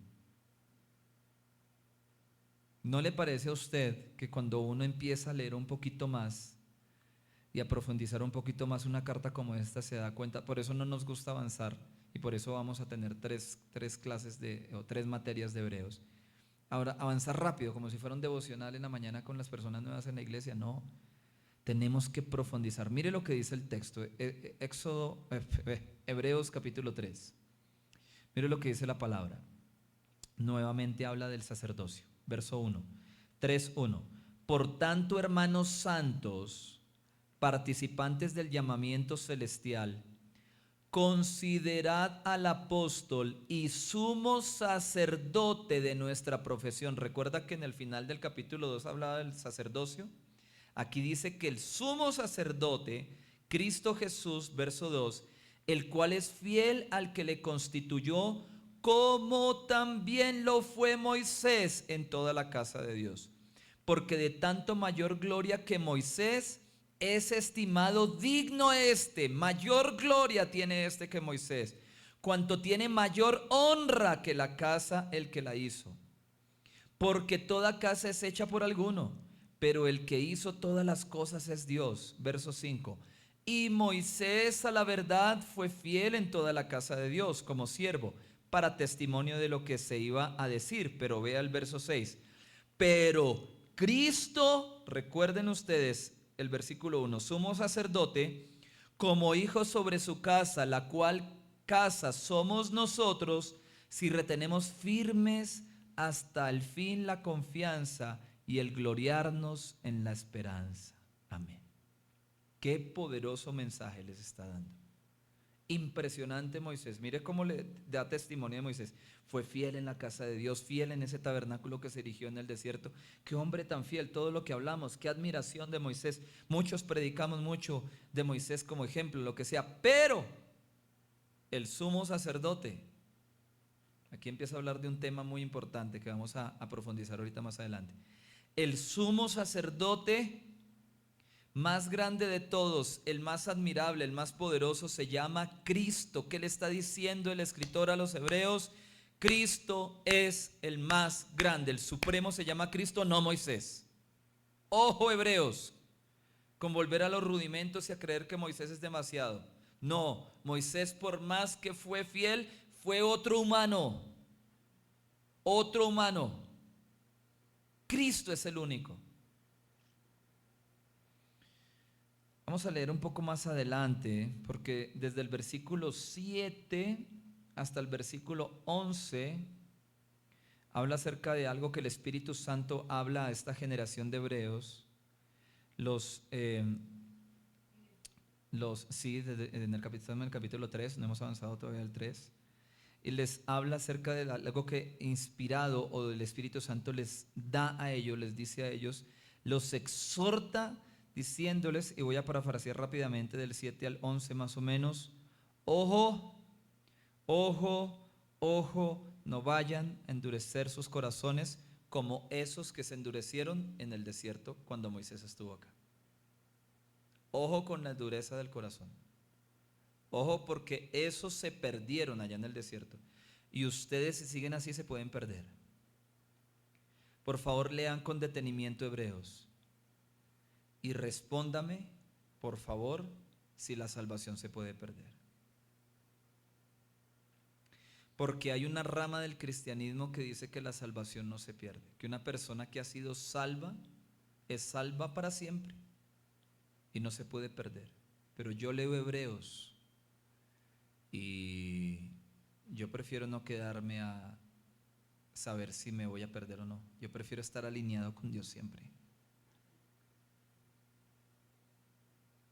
¿No le parece a usted que cuando uno empieza a leer un poquito más y a profundizar un poquito más una carta como esta, se da cuenta? Por eso no nos gusta avanzar y por eso vamos a tener tres clases o tres materias de Hebreos. ahora avanzar rápido, como si fuera un devocional en la mañana con las personas nuevas en la iglesia. No, tenemos que profundizar. Mire lo que dice el texto, Hebreos capítulo 3. Mire lo que dice la palabra. Nuevamente habla del sacerdocio. Verso 1, 3:1. Por tanto, hermanos santos, participantes del llamamiento celestial, considerad al apóstol y sumo sacerdote de nuestra profesión. Recuerda que en el final del capítulo 2 hablaba del sacerdocio. Aquí dice que el sumo sacerdote, Cristo Jesús, verso 2, el cual es fiel al que le constituyó, como también lo fue Moisés en toda la casa de Dios. Porque de tanto mayor gloria que Moisés, es estimado digno mayor gloria tiene que Moisés, cuanto tiene mayor honra que la casa el que la hizo. Porque toda casa es hecha por alguno, pero el que hizo todas las cosas es Dios. Verso 5. Y Moisés a la verdad fue fiel en toda la casa de Dios como siervo, para testimonio de lo que se iba a decir. Pero vea el verso 6. Pero Cristo, recuerden ustedes el versículo 1, sumo sacerdote, como hijo sobre su casa, la cual casa somos nosotros, si retenemos firmes hasta el fin la confianza y el gloriarnos en la esperanza. Amén. Qué poderoso mensaje les está dando. Impresionante Moisés. Mire cómo le da testimonio de Moisés. Fue fiel en la casa de Dios, fiel en ese tabernáculo que se erigió en el desierto. Qué hombre tan fiel, todo lo que hablamos, qué admiración de Moisés. Muchos predicamos mucho de Moisés como ejemplo, lo que sea, pero el sumo sacerdote, aquí empieza a hablar de un tema muy importante que vamos a profundizar ahorita más adelante. El sumo sacerdote más grande de todos, el más admirable, el más poderoso, se llama Cristo. ¿Qué le está diciendo el escritor a los hebreos? Cristo es el más grande, el supremo se llama Cristo, no Moisés. Ojo hebreos, con volver a los rudimentos y a creer que Moisés es demasiado. No, Moisés, por más que fue fiel, fue otro humano. Otro humano. Cristo es el único. Vamos a leer un poco más adelante, porque desde el versículo 7 hasta el versículo 11 habla acerca de algo que el Espíritu Santo habla a esta generación de hebreos. En el capítulo 3, no hemos avanzado todavía al 3, y les habla acerca de algo que inspirado o del Espíritu Santo les da a ellos, les dice a ellos, los exhorta diciéndoles, y voy a parafrasear rápidamente del 7 al 11 más o menos, ojo, ojo, ojo, no vayan a endurecer sus corazones como esos que se endurecieron en el desierto cuando Moisés estuvo acá. Ojo con la dureza del corazón. Ojo porque esos se perdieron allá en el desierto y ustedes si siguen así se pueden perder. Por favor lean con detenimiento Hebreos. Y respóndame, por favor, si la salvación se puede perder. Porque hay una rama del cristianismo que dice que la salvación no se pierde, que una persona que ha sido salva es salva para siempre y no se puede perder. Pero yo leo Hebreos y yo prefiero no quedarme a saber si me voy a perder o no. Yo prefiero estar alineado con Dios siempre.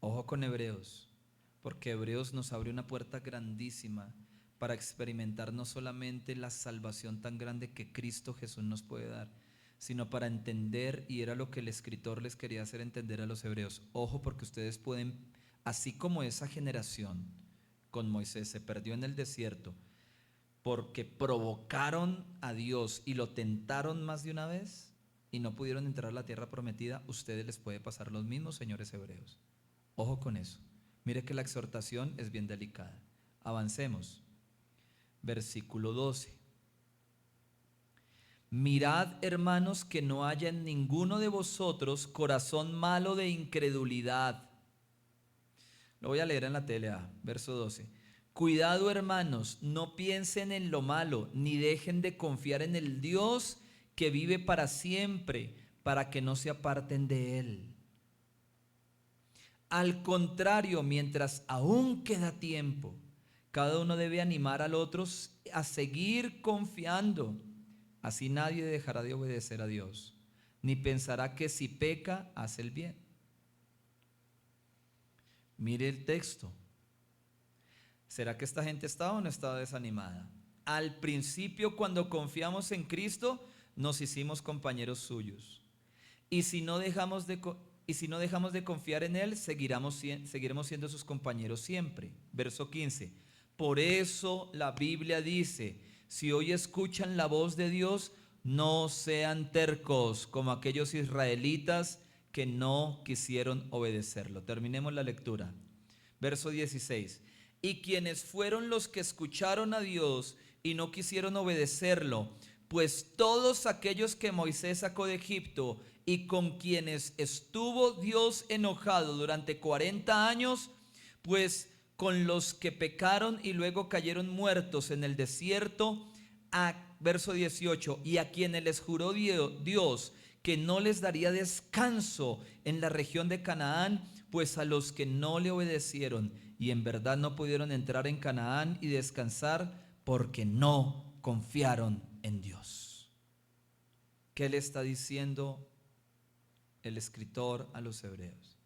Ojo con Hebreos, porque Hebreos nos abre una puerta grandísima para experimentar no solamente la salvación tan grande que Cristo Jesús nos puede dar, sino para entender, y era lo que el escritor les quería hacer entender a los hebreos. Ojo, porque ustedes pueden, así como esa generación con Moisés se perdió en el desierto porque provocaron a Dios y lo tentaron más de una vez y no pudieron entrar a la tierra prometida, a ustedes les puede pasar lo mismo, señores hebreos. Ojo con eso. Mire que la exhortación es bien delicada. Avancemos. Versículo 12. Mirad, hermanos, que no haya en ninguno de vosotros corazón malo de incredulidad. Lo voy a leer en la tele, verso 12. Cuidado, hermanos, no piensen en lo malo, ni dejen de confiar en el Dios que vive para siempre, para que no se aparten de él. Al contrario, mientras aún queda tiempo, cada uno debe animar al otro a seguir confiando. Así nadie dejará de obedecer a Dios, ni pensará que si peca, hace el bien. Mire el texto. ¿Será que esta gente estaba o no estaba desanimada? Al principio, cuando confiamos en Cristo, nos hicimos compañeros suyos. Y si no dejamos de confiar en Él, seguiremos siendo sus compañeros siempre. Verso 15. Por eso la Biblia dice: si hoy escuchan la voz de Dios, no sean tercos como aquellos israelitas que no quisieron obedecerlo. Terminemos la lectura. Verso 16. Y quienes fueron los que escucharon a Dios y no quisieron obedecerlo, pues todos aquellos que Moisés sacó de Egipto y con quienes estuvo Dios enojado durante 40 años, pues con los que pecaron y luego cayeron muertos en el desierto, verso 18, y a quienes les juró Dios que no les daría descanso en la región de Canaán, pues a los que no le obedecieron y en verdad no pudieron entrar en Canaán y descansar porque no confiaron en Dios. ¿Qué le está diciendo el escritor a los hebreos?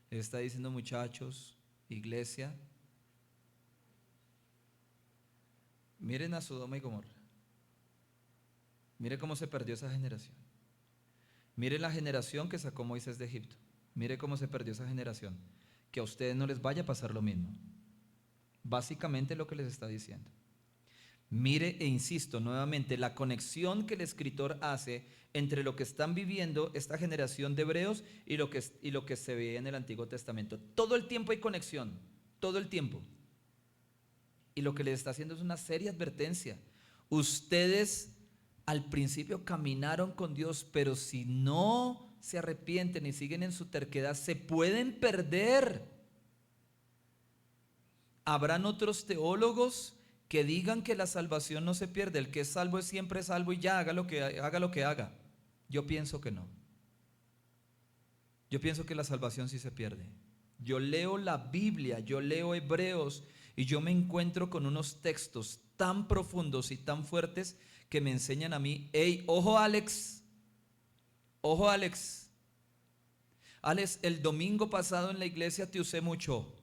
Le está diciendo: muchachos, iglesia, miren a Sodoma y Gomorra. Mire cómo se perdió esa generación. Mire la generación que sacó Moisés de Egipto. Mire cómo se perdió esa generación. Que a ustedes no les vaya a pasar lo mismo. Básicamente lo que les está diciendo. Mire e insisto nuevamente la conexión que el escritor hace entre lo que están viviendo esta generación de hebreos y lo que se ve en el Antiguo Testamento. Todo el tiempo hay conexión, todo el tiempo. Y lo que les está haciendo es una seria advertencia. Ustedes al principio caminaron con Dios, pero si no se arrepienten y siguen en su terquedad, se pueden perder. Habrán otros teólogos que digan que la salvación no se pierde, el que es salvo es siempre salvo y ya, haga lo que haga. Yo pienso que no. Yo pienso que la salvación sí se pierde. Yo leo la Biblia, yo leo Hebreos y yo me encuentro con unos textos tan profundos y tan fuertes que me enseñan a mí: hey, ojo Alex, Alex, el domingo pasado en la iglesia te usé mucho.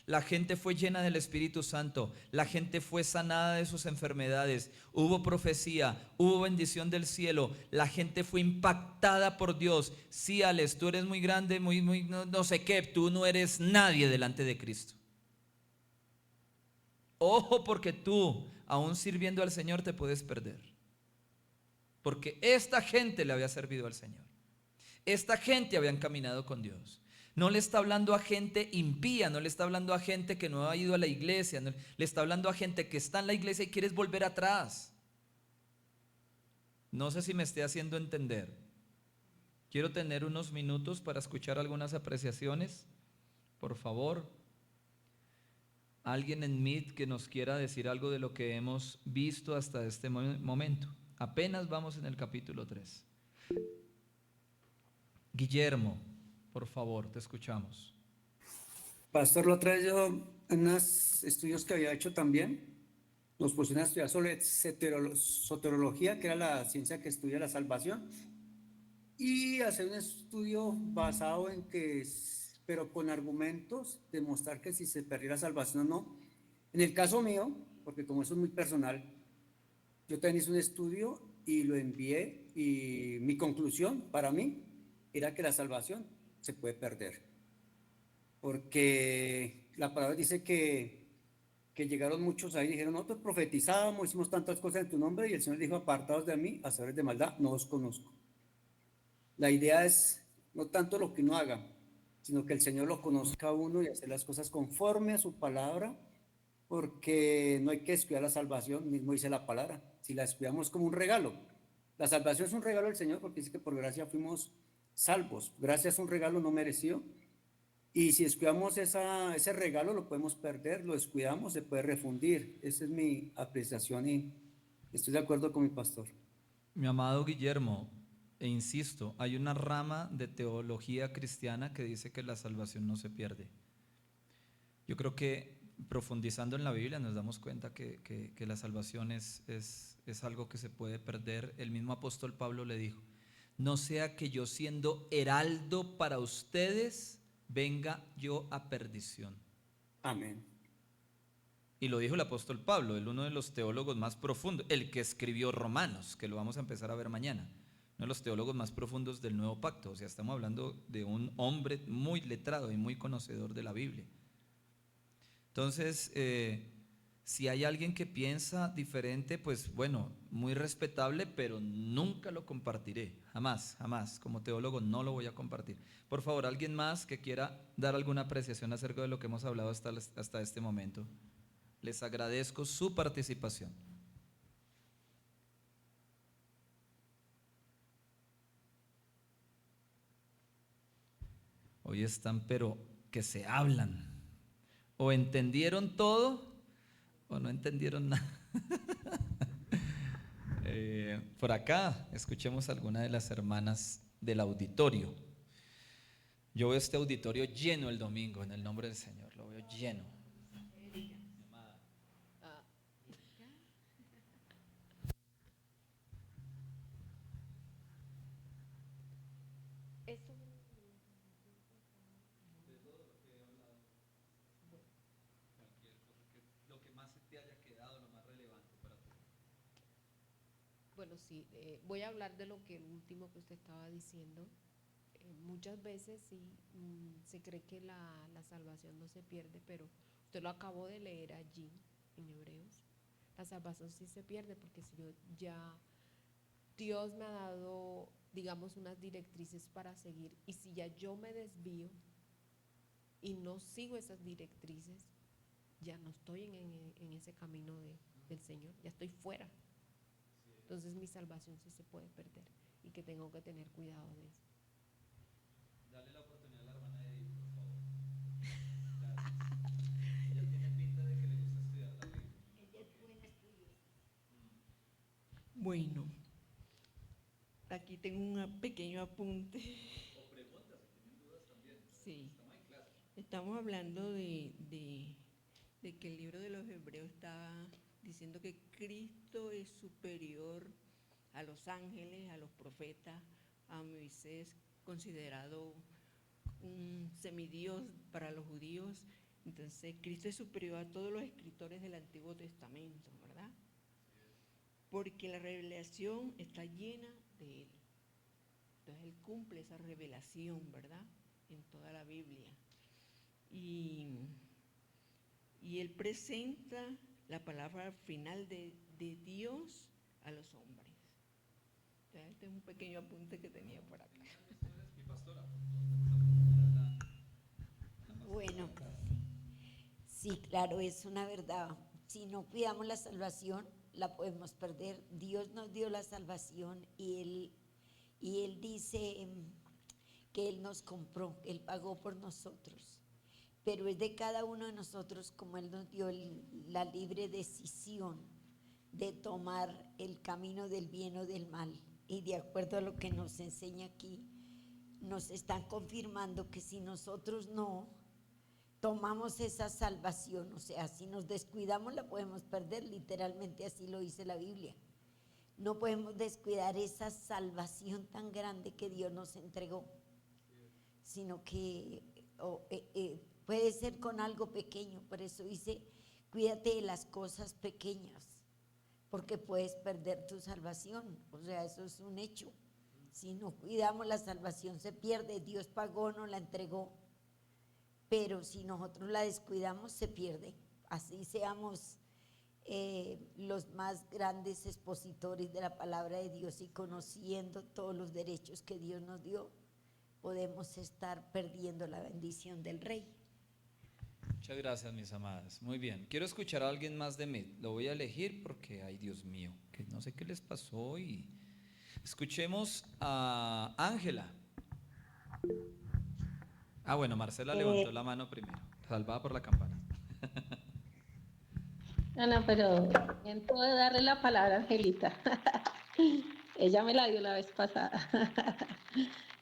La gente fue llena del Espíritu Santo, la gente fue sanada de sus enfermedades, hubo profecía, hubo bendición del cielo, la gente fue impactada por Dios. Sí, Alex, tú eres muy grande, no sé qué, tú no eres nadie delante de Cristo. Ojo, porque tú, aún sirviendo al Señor, te puedes perder. Porque esta gente le había servido al Señor. Esta gente habían caminado con Dios. No le está hablando a gente impía, no le está hablando a gente que no ha ido a la iglesia, no, le está hablando a gente que está en la iglesia y quieres volver atrás. No sé si me esté haciendo entender. Quiero tener unos minutos para escuchar algunas apreciaciones. Por favor, alguien en Meet que nos quiera decir algo de lo que hemos visto hasta este momento. Apenas vamos en el capítulo 3. Guillermo, por favor, te escuchamos. Pastor, la otra vez yo, en unos estudios que había hecho también, nos pusieron a estudiar sobre soteriología, que era la ciencia que estudia la salvación, y hacer un estudio basado en que, pero con argumentos, demostrar que si se perdiera la salvación o no. En el caso mío, porque como eso es muy personal, yo también hice un estudio y lo envié, y mi conclusión para mí era que la salvación se puede perder. Porque la palabra dice que llegaron muchos ahí y dijeron: nosotros profetizábamos, hicimos tantas cosas en tu nombre, y el Señor dijo: apartados de mí, hacedores de maldad, no os conozco. La idea es no tanto lo que uno haga, sino que el Señor lo conozca a uno y hacer las cosas conforme a su palabra, porque no hay que descuidar la salvación, mismo dice la palabra, si la descuidamos como un regalo. La salvación es un regalo del Señor, porque dice que por gracia fuimos salvos. Gracia es un regalo no merecido. Y si descuidamos ese regalo, lo podemos perder, lo descuidamos, se puede refundir. Esa es mi apreciación y estoy de acuerdo con mi pastor. Mi amado Guillermo, e insisto, hay una rama de teología cristiana que dice que la salvación no se pierde. Yo creo que profundizando en la Biblia nos damos cuenta que la salvación es algo que se puede perder. El mismo apóstol Pablo le dijo, no sea que yo siendo heraldo para ustedes venga yo a perdición. Amén. Y lo dijo el apóstol Pablo, uno de los teólogos más profundos, el que escribió Romanos, que lo vamos a empezar a ver mañana, uno de los teólogos más profundos del Nuevo Pacto. O sea, estamos hablando de un hombre muy letrado y muy conocedor de la Biblia. Entonces, si hay alguien que piensa diferente, pues bueno, muy respetable, pero nunca lo compartiré, jamás, jamás. Como teólogo no lo voy a compartir. Por favor, alguien más que quiera dar alguna apreciación acerca de lo que hemos hablado hasta este momento. Les agradezco su participación. Hoy están, pero que se hablan. O entendieron todo o no entendieron nada. Por acá, escuchemos a alguna de las hermanas del auditorio. Yo veo este auditorio lleno el domingo, en el nombre del Señor, lo veo lleno. Lo que más se te haya quedado, lo más relevante para ti. Bueno, sí, voy a hablar de lo que el último que usted estaba diciendo. Muchas veces sí se cree que la salvación no se pierde, pero usted lo acabó de leer allí en Hebreos. La salvación sí se pierde porque si yo ya Dios me ha dado, digamos, unas directrices para seguir, y si ya yo me desvío y no sigo esas directrices, ya no estoy en ese camino del Señor, ya estoy fuera. Entonces mi salvación sí se puede perder y que tengo que tener cuidado de eso. Dale la oportunidad a la hermana Edith, por favor. Gracias. Ella tiene pinta de que le gusta estudiar la Biblia. Bueno, aquí tengo un pequeño apunte. O preguntas, si tienen dudas también. Sí, Estamos en clase. estamos hablando de que el libro de los Hebreos está diciendo que Cristo es superior a los ángeles, a los profetas, a Moisés, considerado un semidios para los judíos. Entonces, Cristo es superior a todos los escritores del Antiguo Testamento, ¿verdad? Porque la revelación está llena de Él. Entonces, Él cumple esa revelación, ¿verdad? En toda la Biblia. Y Él presenta la palabra final de Dios a los hombres. Entonces, este es un pequeño apunte que tenía por acá. Mi pastora. Bueno, sí, claro, es una verdad. Si no cuidamos la salvación, la podemos perder. Dios nos dio la salvación y Él dice que Él nos compró, Él pagó por nosotros. Pero es de cada uno de nosotros, como Él nos dio la libre decisión de tomar el camino del bien o del mal. Y de acuerdo a lo que nos enseña aquí, nos están confirmando que si nosotros no tomamos esa salvación, o sea, si nos descuidamos la podemos perder, literalmente así lo dice la Biblia. No podemos descuidar esa salvación tan grande que Dios nos entregó, sino que puede ser con algo pequeño. Por eso dice, cuídate de las cosas pequeñas, porque puedes perder tu salvación. O sea, eso es un hecho. Si no cuidamos la salvación se pierde. Dios pagó, nos la entregó, pero si nosotros la descuidamos se pierde. Así seamos los más grandes expositores de la palabra de Dios y conociendo todos los derechos que Dios nos dio, podemos estar perdiendo la bendición del Rey. Muchas gracias, mis amadas. Muy bien. Quiero escuchar a alguien más de mí. Lo voy a elegir porque, ay Dios mío, que no sé qué les pasó. Y escuchemos a Ángela. Ah, bueno, Marcela levantó la mano primero, salvada por la campana. No, pero bien puedo darle la palabra a Angelita. Ella me la dio la vez pasada.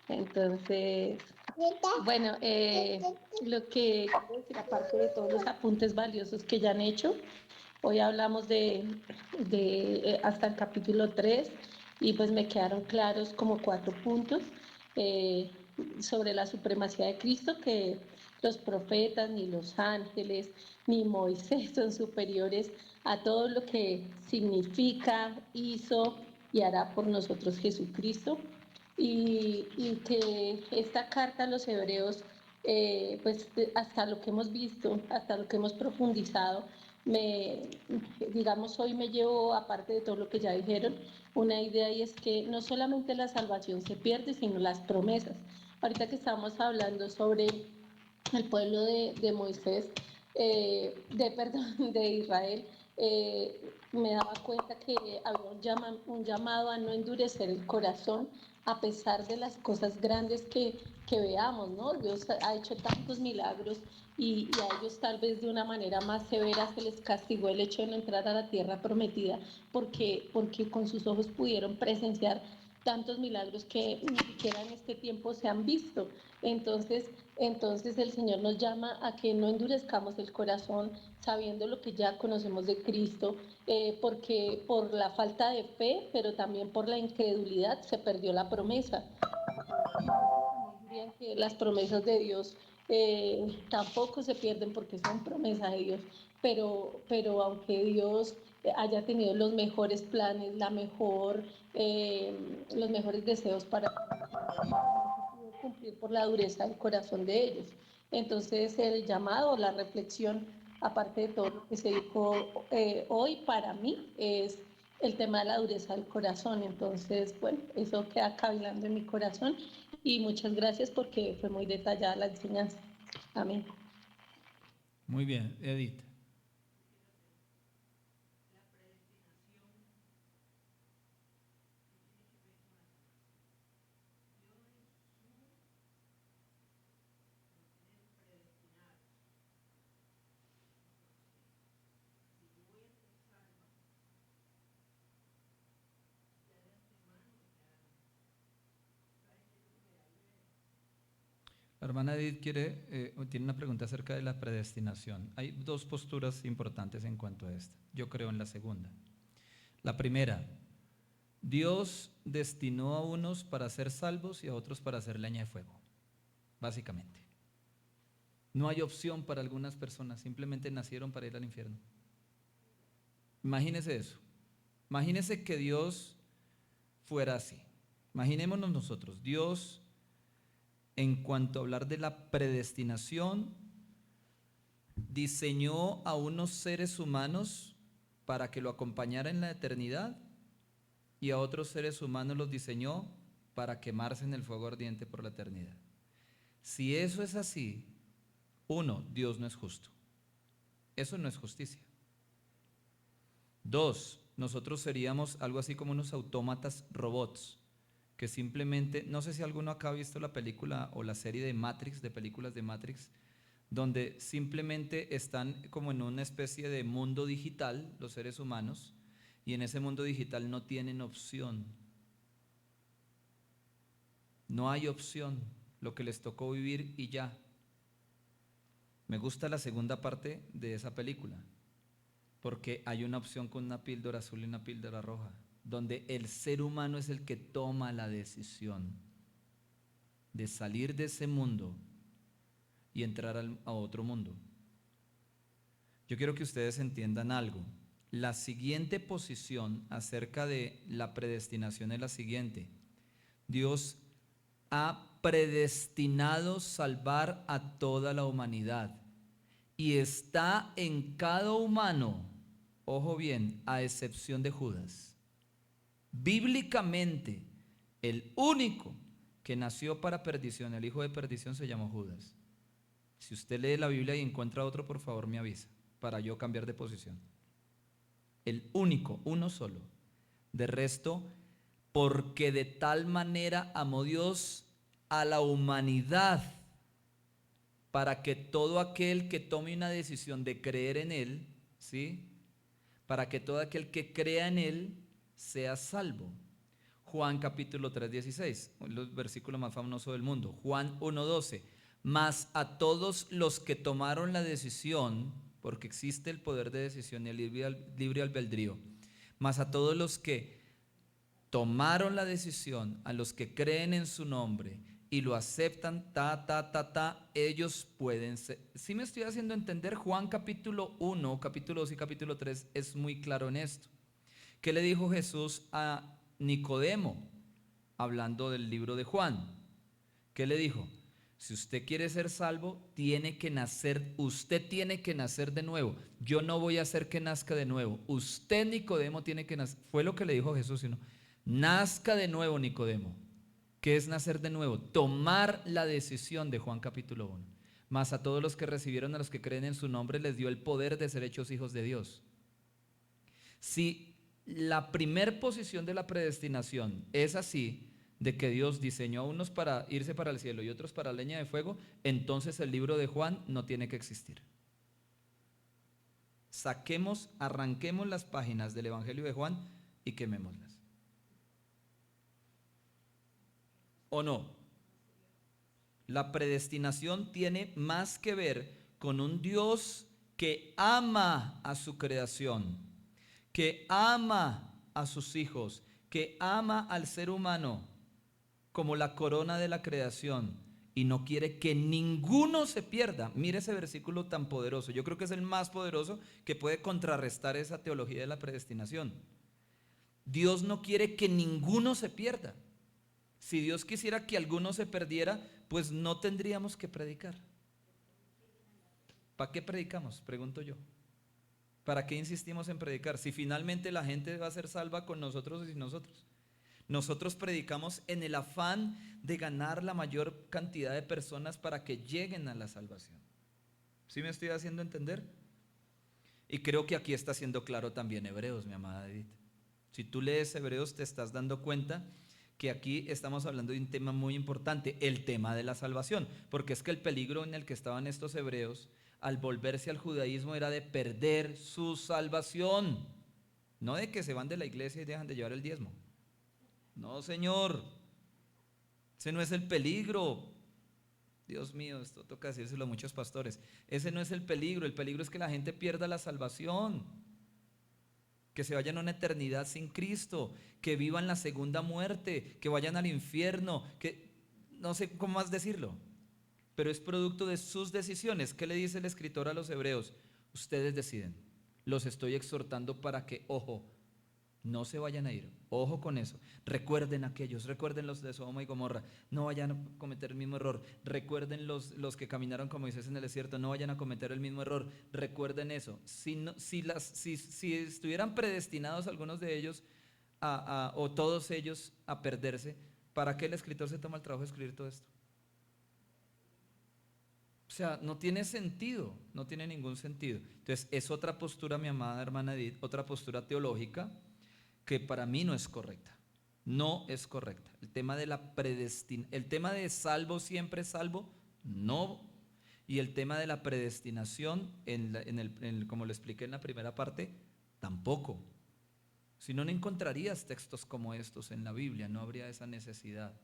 Entonces, bueno, lo que quiero decir, aparte de todos los apuntes valiosos que ya han hecho, hoy hablamos de hasta el capítulo 3 y pues me quedaron claros como 4 puntos eh, sobre la supremacía de Cristo, que los profetas, ni los ángeles, ni Moisés son superiores a todo lo que significa, hizo y hará por nosotros Jesucristo. Y que esta carta a los hebreos, pues hasta lo que hemos visto, hasta lo que hemos profundizado, me, digamos, hoy me llevo, aparte de todo lo que ya dijeron, una idea, y es que no solamente la salvación se pierde, sino las promesas. Ahorita que estamos hablando sobre el pueblo de Moisés, perdón, de Israel, me daba cuenta que había un llamado a no endurecer el corazón a pesar de las cosas grandes que veamos, ¿no? Dios ha hecho tantos milagros y a ellos tal vez de una manera más severa se les castigó el hecho de no entrar a la tierra prometida porque con sus ojos pudieron presenciar tantos milagros que ni siquiera en este tiempo se han visto. Entonces el Señor nos llama a que no endurezcamos el corazón sabiendo lo que ya conocemos de Cristo, porque por la falta de fe, pero también por la incredulidad se perdió la promesa. Dirían que las promesas de Dios tampoco se pierden porque son promesas de Dios, pero aunque Dios haya tenido los mejores planes, los mejores deseos para cumplir por la dureza del corazón de ellos. Entonces el llamado, la reflexión, aparte de todo lo que se dijo hoy, para mí es el tema de la dureza del corazón. Entonces, bueno, eso queda cavilando en mi corazón y muchas gracias porque fue muy detallada la enseñanza. Amén. Muy bien, Edith. La hermana Edith tiene una pregunta acerca de la predestinación. Hay dos posturas importantes en cuanto a esto. Yo creo en la segunda. La primera, Dios destinó a unos para ser salvos y a otros para hacer leña de fuego, básicamente. No hay opción para algunas personas, simplemente nacieron para ir al infierno. Imagínese eso. Imagínese que Dios fuera así. Imaginémonos nosotros, Dios, en cuanto a hablar de la predestinación, diseñó a unos seres humanos para que lo acompañara en la eternidad y a otros seres humanos los diseñó para quemarse en el fuego ardiente por la eternidad. Si eso es así, uno, Dios no es justo. Eso no es justicia. Dos, nosotros seríamos algo así como unos autómatas robots que simplemente, no sé si alguno acá ha visto la película o la serie de Matrix, de películas de Matrix, donde simplemente están como en una especie de mundo digital los seres humanos y en ese mundo digital no tienen opción. No hay opción, lo que les tocó vivir y ya. Me gusta la segunda parte de esa película, porque hay una opción con una píldora azul y una píldora roja, donde el ser humano es el que toma la decisión de salir de ese mundo y entrar a otro mundo. Yo quiero que ustedes entiendan algo. La siguiente posición acerca de la predestinación es la siguiente. Dios ha predestinado salvar a toda la humanidad y está en cada humano, ojo bien, a excepción de Judas. Bíblicamente, el único que nació para perdición, el hijo de perdición, se llamó Judas. Si usted lee la Biblia y encuentra otro, por favor me avisa para yo cambiar de posición. El único, uno solo. De resto, porque de tal manera amó Dios a la humanidad, para que todo aquel que tome una decisión de creer en Él, ¿sí? Para que todo aquel que crea en Él sea salvo. Juan capítulo 3, 16, el versículo más famoso del mundo. Juan 1, 12. Mas a todos los que tomaron la decisión, porque existe el poder de decisión y el libre albedrío, mas a todos los que tomaron la decisión, a los que creen en su nombre y lo aceptan, ellos pueden ser. Si me estoy haciendo entender, Juan capítulo 1, capítulo 2 y capítulo 3 es muy claro en esto. ¿Qué le dijo Jesús a Nicodemo? Hablando del libro de Juan. ¿Qué le dijo? Si usted quiere ser salvo, usted tiene que nacer de nuevo. Yo no voy a hacer que nazca de nuevo. Usted, Nicodemo, tiene que nacer. Fue lo que le dijo Jesús, sino, nazca de nuevo, Nicodemo. ¿Qué es nacer de nuevo? Tomar la decisión de Juan capítulo 1. Mas a todos los que recibieron, a los que creen en su nombre, les dio el poder de ser hechos hijos de Dios. Si la primer posición de la predestinación es así, de que Dios diseñó a unos para irse para el cielo y otros para leña de fuego, entonces el libro de Juan no tiene que existir. Arranquemos las páginas del Evangelio de Juan y quemémoslas. ¿O no? La predestinación tiene más que ver con un Dios que ama a su creación, que ama a sus hijos, que ama al ser humano como la corona de la creación y no quiere que ninguno se pierda. Mire ese versículo tan poderoso. Yo creo que es el más poderoso que puede contrarrestar esa teología de la predestinación. Dios no quiere que ninguno se pierda. Si Dios quisiera que alguno se perdiera, pues no tendríamos que predicar. ¿Para qué predicamos? Pregunto yo. ¿Para qué insistimos en predicar? Si finalmente la gente va a ser salva con nosotros y sin nosotros. Nosotros predicamos en el afán de ganar la mayor cantidad de personas para que lleguen a la salvación. ¿Sí me estoy haciendo entender? Y creo que aquí está siendo claro también Hebreos, mi amada Edith. Si tú lees Hebreos te estás dando cuenta que aquí estamos hablando de un tema muy importante, el tema de la salvación, porque es que el peligro en el que estaban estos hebreos al volverse al judaísmo era de perder su salvación, no de que se van de la iglesia y dejan de llevar el diezmo. No, Señor, ese no es el peligro. Dios mío, esto toca decírselo a muchos pastores. Ese no es el peligro es que la gente pierda la salvación, que se vayan a una eternidad sin Cristo, que vivan la segunda muerte, que vayan al infierno, que no sé cómo más decirlo, pero es producto de sus decisiones. ¿Qué le dice el escritor a los hebreos? Ustedes deciden, los estoy exhortando para que, ojo, no se vayan a ir, ojo con eso. Recuerden los de Sodoma y Gomorra, no vayan a cometer el mismo error. Recuerden los que caminaron con Moisés en el desierto, no vayan a cometer el mismo error. Recuerden eso. Si estuvieran predestinados algunos de ellos o todos ellos a perderse, ¿para qué el escritor se toma el trabajo de escribir todo esto? O sea, no tiene sentido, no tiene ningún sentido. Entonces es otra postura, mi amada hermana Edith, otra postura teológica que para mí no es correcta. No es correcta. El tema de la el tema de salvo siempre salvo, no. Y el tema de la predestinación, como lo expliqué en la primera parte, tampoco. Si no, no encontrarías textos como estos en la Biblia, no habría esa necesidad.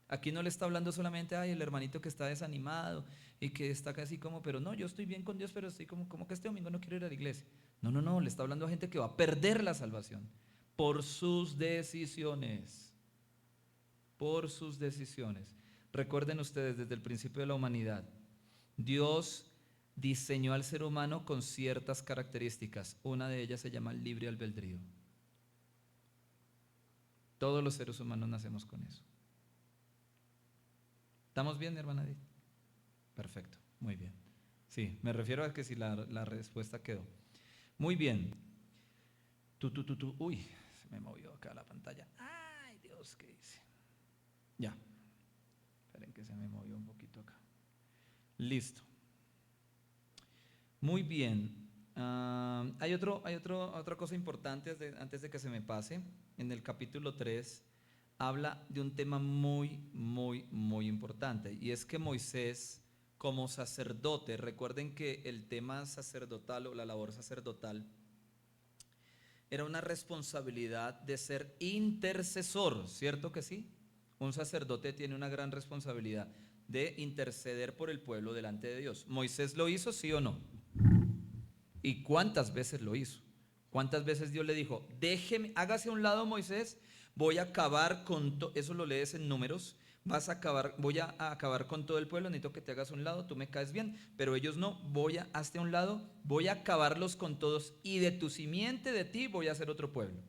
Aquí no le está hablando solamente, ay, el hermanito que está desanimado y que está casi como, pero no, yo estoy bien con Dios, pero estoy como que este domingo no quiero ir a la iglesia. No, le está hablando a gente que va a perder la salvación por sus decisiones. Por sus decisiones. Recuerden ustedes, desde el principio de la humanidad, Dios diseñó al ser humano con ciertas características. Una de ellas se llama libre albedrío. Todos los seres humanos nacemos con eso. ¿Estamos bien, mi hermana Edith? Perfecto, muy bien. Sí, me refiero a que si la respuesta quedó. Muy bien. Uy, se me movió acá la pantalla. Ay, Dios, ¿qué dice? Ya. Esperen que se me movió un poquito acá. Listo. Muy bien. Hay otra cosa importante antes de que se me pase. En el capítulo 3 habla de un tema muy, muy, muy importante. Y es que Moisés, como sacerdote, recuerden que el tema sacerdotal o la labor sacerdotal era una responsabilidad de ser intercesor, ¿cierto que sí? Un sacerdote tiene una gran responsabilidad de interceder por el pueblo delante de Dios. ¿Moisés lo hizo, sí o no? ¿Y cuántas veces lo hizo? ¿Cuántas veces Dios le dijo, déjeme, hágase a un lado Moisés, voy a acabar con todo, eso lo lees en Números, voy a acabar con todo el pueblo, necesito que te hagas a un lado, tú me caes bien, pero ellos no, hazte a un lado, voy a acabarlos con todos y de tu simiente, de ti, voy a hacer otro pueblo.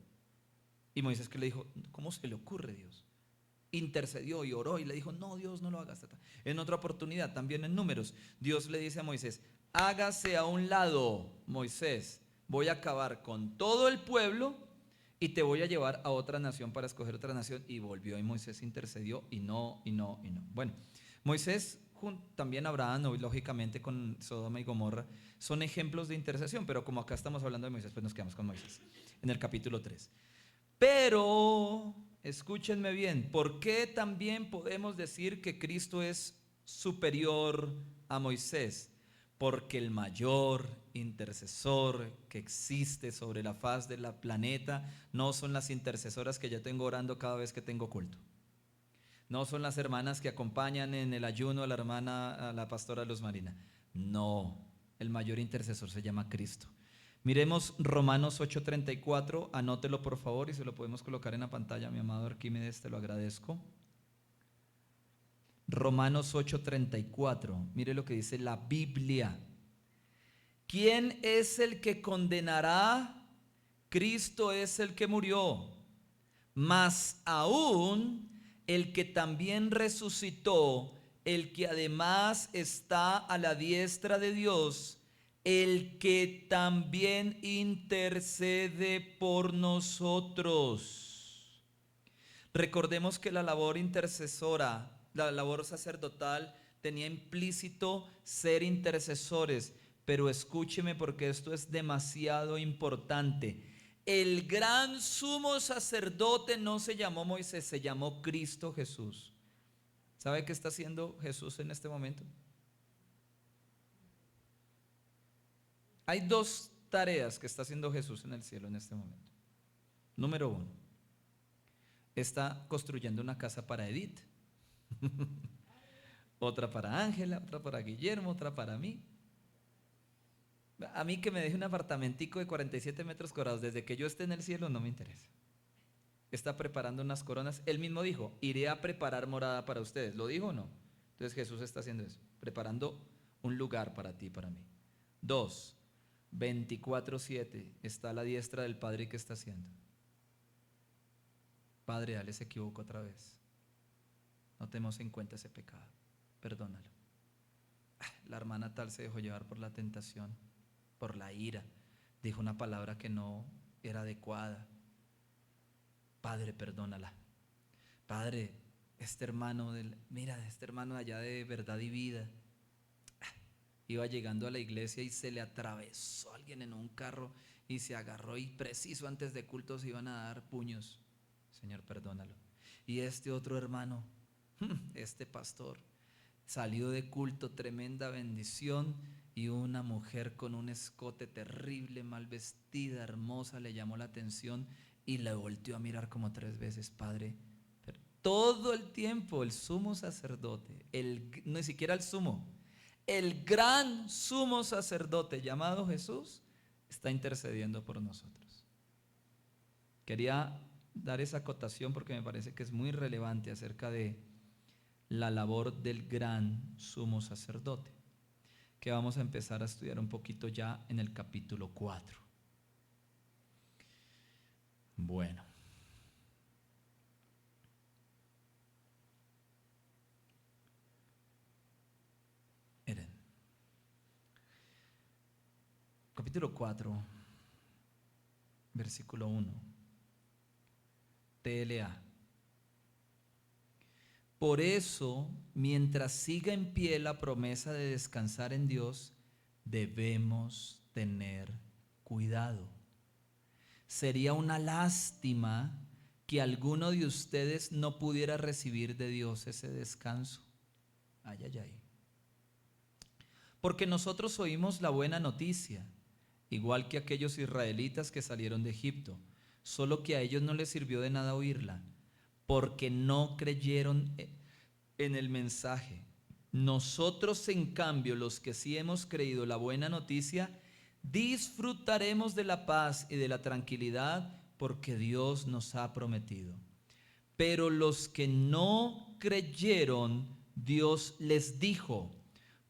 Y Moisés que le dijo, ¿cómo se le ocurre, Dios? Intercedió y oró y le dijo, no, Dios, no lo hagas. En otra oportunidad, también en Números, Dios le dice a Moisés, hágase a un lado, Moisés, voy a acabar con todo el pueblo y te voy a llevar a otra nación para escoger otra nación. Y volvió y Moisés intercedió y no. Bueno, Moisés, también Abraham, lógicamente con Sodoma y Gomorra, son ejemplos de intercesión, pero como acá estamos hablando de Moisés, pues nos quedamos con Moisés, en el capítulo 3. Pero, escúchenme bien, ¿por qué también podemos decir que Cristo es superior a Moisés? Porque el mayor intercesor que existe sobre la faz del planeta no son las intercesoras que yo tengo orando cada vez que tengo culto. No son las hermanas que acompañan en el ayuno a la pastora Luz Marina. No, el mayor intercesor se llama Cristo. Miremos Romanos 8:34, anótelo por favor y se lo podemos colocar en la pantalla, mi amado Arquímedes, te lo agradezco. Romanos 8:34, mire lo que dice la Biblia. ¿Quién es el que condenará? Cristo es el que murió, mas aún el que también resucitó, el que además está a la diestra de Dios, el que también intercede por nosotros. Recordemos que la labor intercesora, la labor sacerdotal, tenía implícito ser intercesores, pero escúcheme porque esto es demasiado importante. El gran sumo sacerdote no se llamó Moisés, se llamó Cristo Jesús. ¿Sabe qué está haciendo Jesús en este momento? Hay dos tareas que está haciendo Jesús en el cielo en este momento. Número 1, está construyendo una casa para Edith, otra para Ángela, otra para Guillermo, otra para mí. A mí que me deje un apartamentico de 47 metros cuadrados desde que yo esté en el cielo no me interesa. Está preparando unas coronas. Él mismo dijo, iré a preparar morada para ustedes. ¿Lo dijo o no? Entonces Jesús está haciendo eso, preparando un lugar para ti y para mí. 2, 24/7 está a la diestra del Padre. ¿Y qué está haciendo? Padre, dale, se equivocó otra vez. No tenemos en cuenta ese pecado, perdónalo. La hermana tal se dejó llevar por la tentación, por la ira, dijo una palabra que no era adecuada. Padre, perdónala. Padre, este hermano de allá de Verdad y Vida iba llegando a la iglesia y se le atravesó alguien en un carro y se agarró y preciso antes de culto se iban a dar puños. Señor, perdónalo. Y este otro hermano, este pastor, salió de culto, tremenda bendición, y una mujer con un escote terrible, mal vestida, hermosa, le llamó la atención y le volteó a mirar como 3 veces. Padre, todo el tiempo el sumo sacerdote, ni siquiera el sumo, el gran sumo sacerdote llamado Jesús está intercediendo por nosotros. Quería dar esa acotación porque me parece que es muy relevante acerca de la labor del gran sumo sacerdote, que vamos a empezar a estudiar un poquito ya en el capítulo 4. Bueno, miren, capítulo 4, versículo 1, TLA. Por eso, mientras siga en pie la promesa de descansar en Dios, debemos tener cuidado. Sería una lástima que alguno de ustedes no pudiera recibir de Dios ese descanso. Ay, ay, ay. Porque nosotros oímos la buena noticia igual que aquellos israelitas que salieron de Egipto, solo que a ellos no les sirvió de nada oírla, porque no creyeron en el mensaje. Nosotros, en cambio, los que sí hemos creído la buena noticia, disfrutaremos de la paz y de la tranquilidad, porque Dios nos ha prometido. Pero los que no creyeron, Dios les dijo: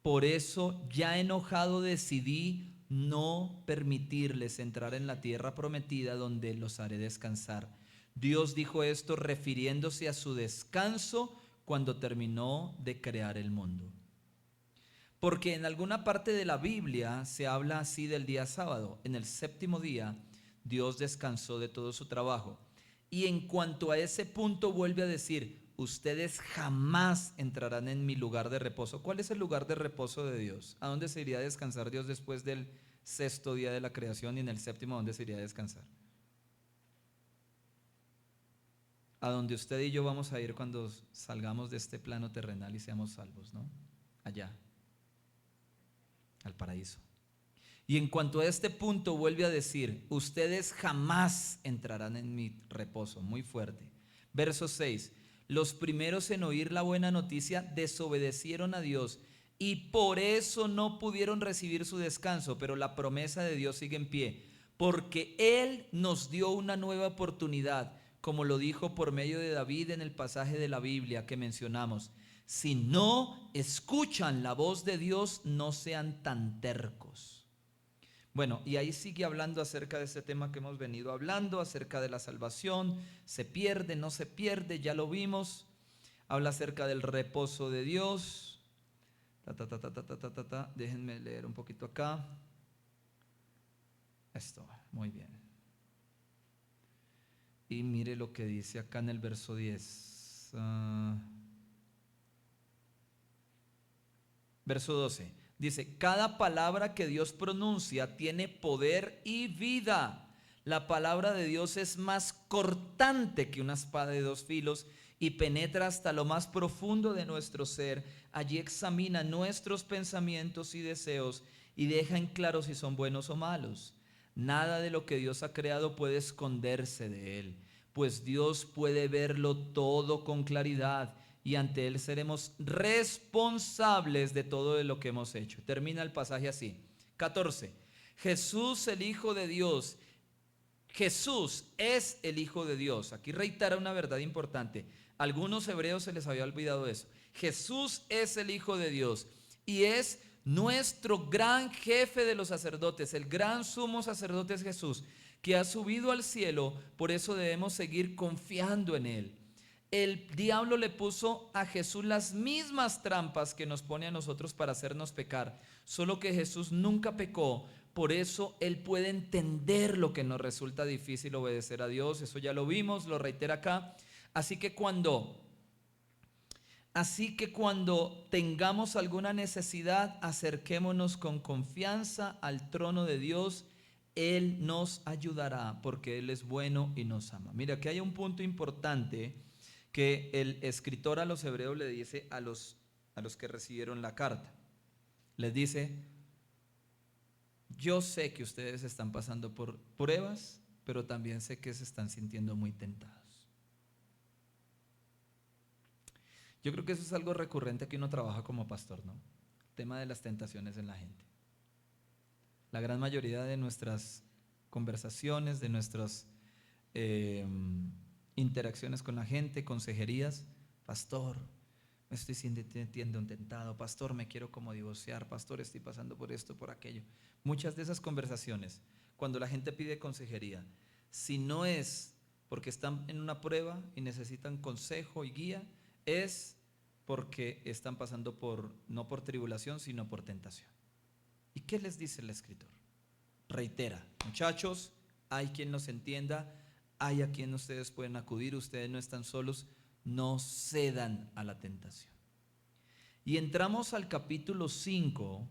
por eso, ya enojado, decidí no permitirles entrar en la tierra prometida, donde los haré descansar. Dios dijo esto refiriéndose a su descanso cuando terminó de crear el mundo. Porque en alguna parte de la Biblia se habla así del día sábado. En el séptimo día Dios descansó de todo su trabajo. Y en cuanto a ese punto vuelve a decir: ustedes jamás entrarán en mi lugar de reposo. ¿Cuál es el lugar de reposo de Dios? ¿A dónde se iría a descansar Dios después del sexto día de la creación, y en el séptimo a dónde se iría a descansar? A donde usted y yo vamos a ir cuando salgamos de este plano terrenal y seamos salvos, ¿no? Allá, al paraíso. Y en cuanto a este punto vuelve a decir: ustedes jamás entrarán en mi reposo. Muy fuerte. Verso 6: los primeros en oír la buena noticia desobedecieron a Dios, y por eso no pudieron recibir su descanso. Pero la promesa de Dios sigue en pie, porque Él nos dio una nueva oportunidad, como lo dijo por medio de David en el pasaje de la Biblia que mencionamos: si no escuchan la voz de Dios, no sean tan tercos. Bueno, y ahí sigue hablando acerca de este tema que hemos venido hablando, acerca de la salvación. Se pierde, no se pierde, ya lo vimos. Habla acerca del reposo de Dios. Déjenme leer un poquito acá. Esto, muy bien. Y mire lo que dice acá en el verso 10. Verso 12. Dice: cada palabra que Dios pronuncia tiene poder y vida. La palabra de Dios es más cortante que una espada de dos filos y penetra hasta lo más profundo de nuestro ser. Allí examina nuestros pensamientos y deseos y deja en claro si son buenos o malos. Nada de lo que Dios ha creado puede esconderse de Él, pues Dios puede verlo todo con claridad, y ante Él seremos responsables de todo de lo que hemos hecho. Termina el pasaje así. 14. Jesús, el Hijo de Dios. Jesús es el Hijo de Dios. Aquí reitera una verdad importante. A algunos hebreos se les había olvidado eso. Jesús es el Hijo de Dios y es nuestro gran jefe de los sacerdotes. El gran sumo sacerdote es Jesús, que ha subido al cielo. Por eso debemos seguir confiando en Él. El diablo le puso a Jesús las mismas trampas que nos pone a nosotros para hacernos pecar, solo que Jesús nunca pecó. Por eso Él puede entender lo que nos resulta difícil obedecer a Dios. Eso ya lo vimos, lo reitera acá. Así que cuando tengamos alguna necesidad, acerquémonos con confianza al trono de Dios. Él nos ayudará, porque Él es bueno y nos ama. Mira, aquí hay un punto importante que el escritor a los hebreos le dice a los que recibieron la carta. Les dice: yo sé que ustedes están pasando por pruebas, pero también sé que se están sintiendo muy tentados. Yo creo que eso es algo recurrente que uno trabaja como pastor, ¿no? El tema de las tentaciones en la gente. La gran mayoría de nuestras conversaciones, de nuestras interacciones con la gente, consejerías: pastor, me estoy sintiendo tentado, pastor, me quiero como divorciar, pastor, estoy pasando por esto, por aquello. Muchas de esas conversaciones, cuando la gente pide consejería, si no es porque están en una prueba y necesitan consejo y guía, es porque están pasando no por tribulación, sino por tentación. ¿Y qué les dice el escritor? Reitera: muchachos, hay quien los entienda, hay a quien ustedes pueden acudir, ustedes no están solos, no cedan a la tentación. Y entramos al capítulo 5,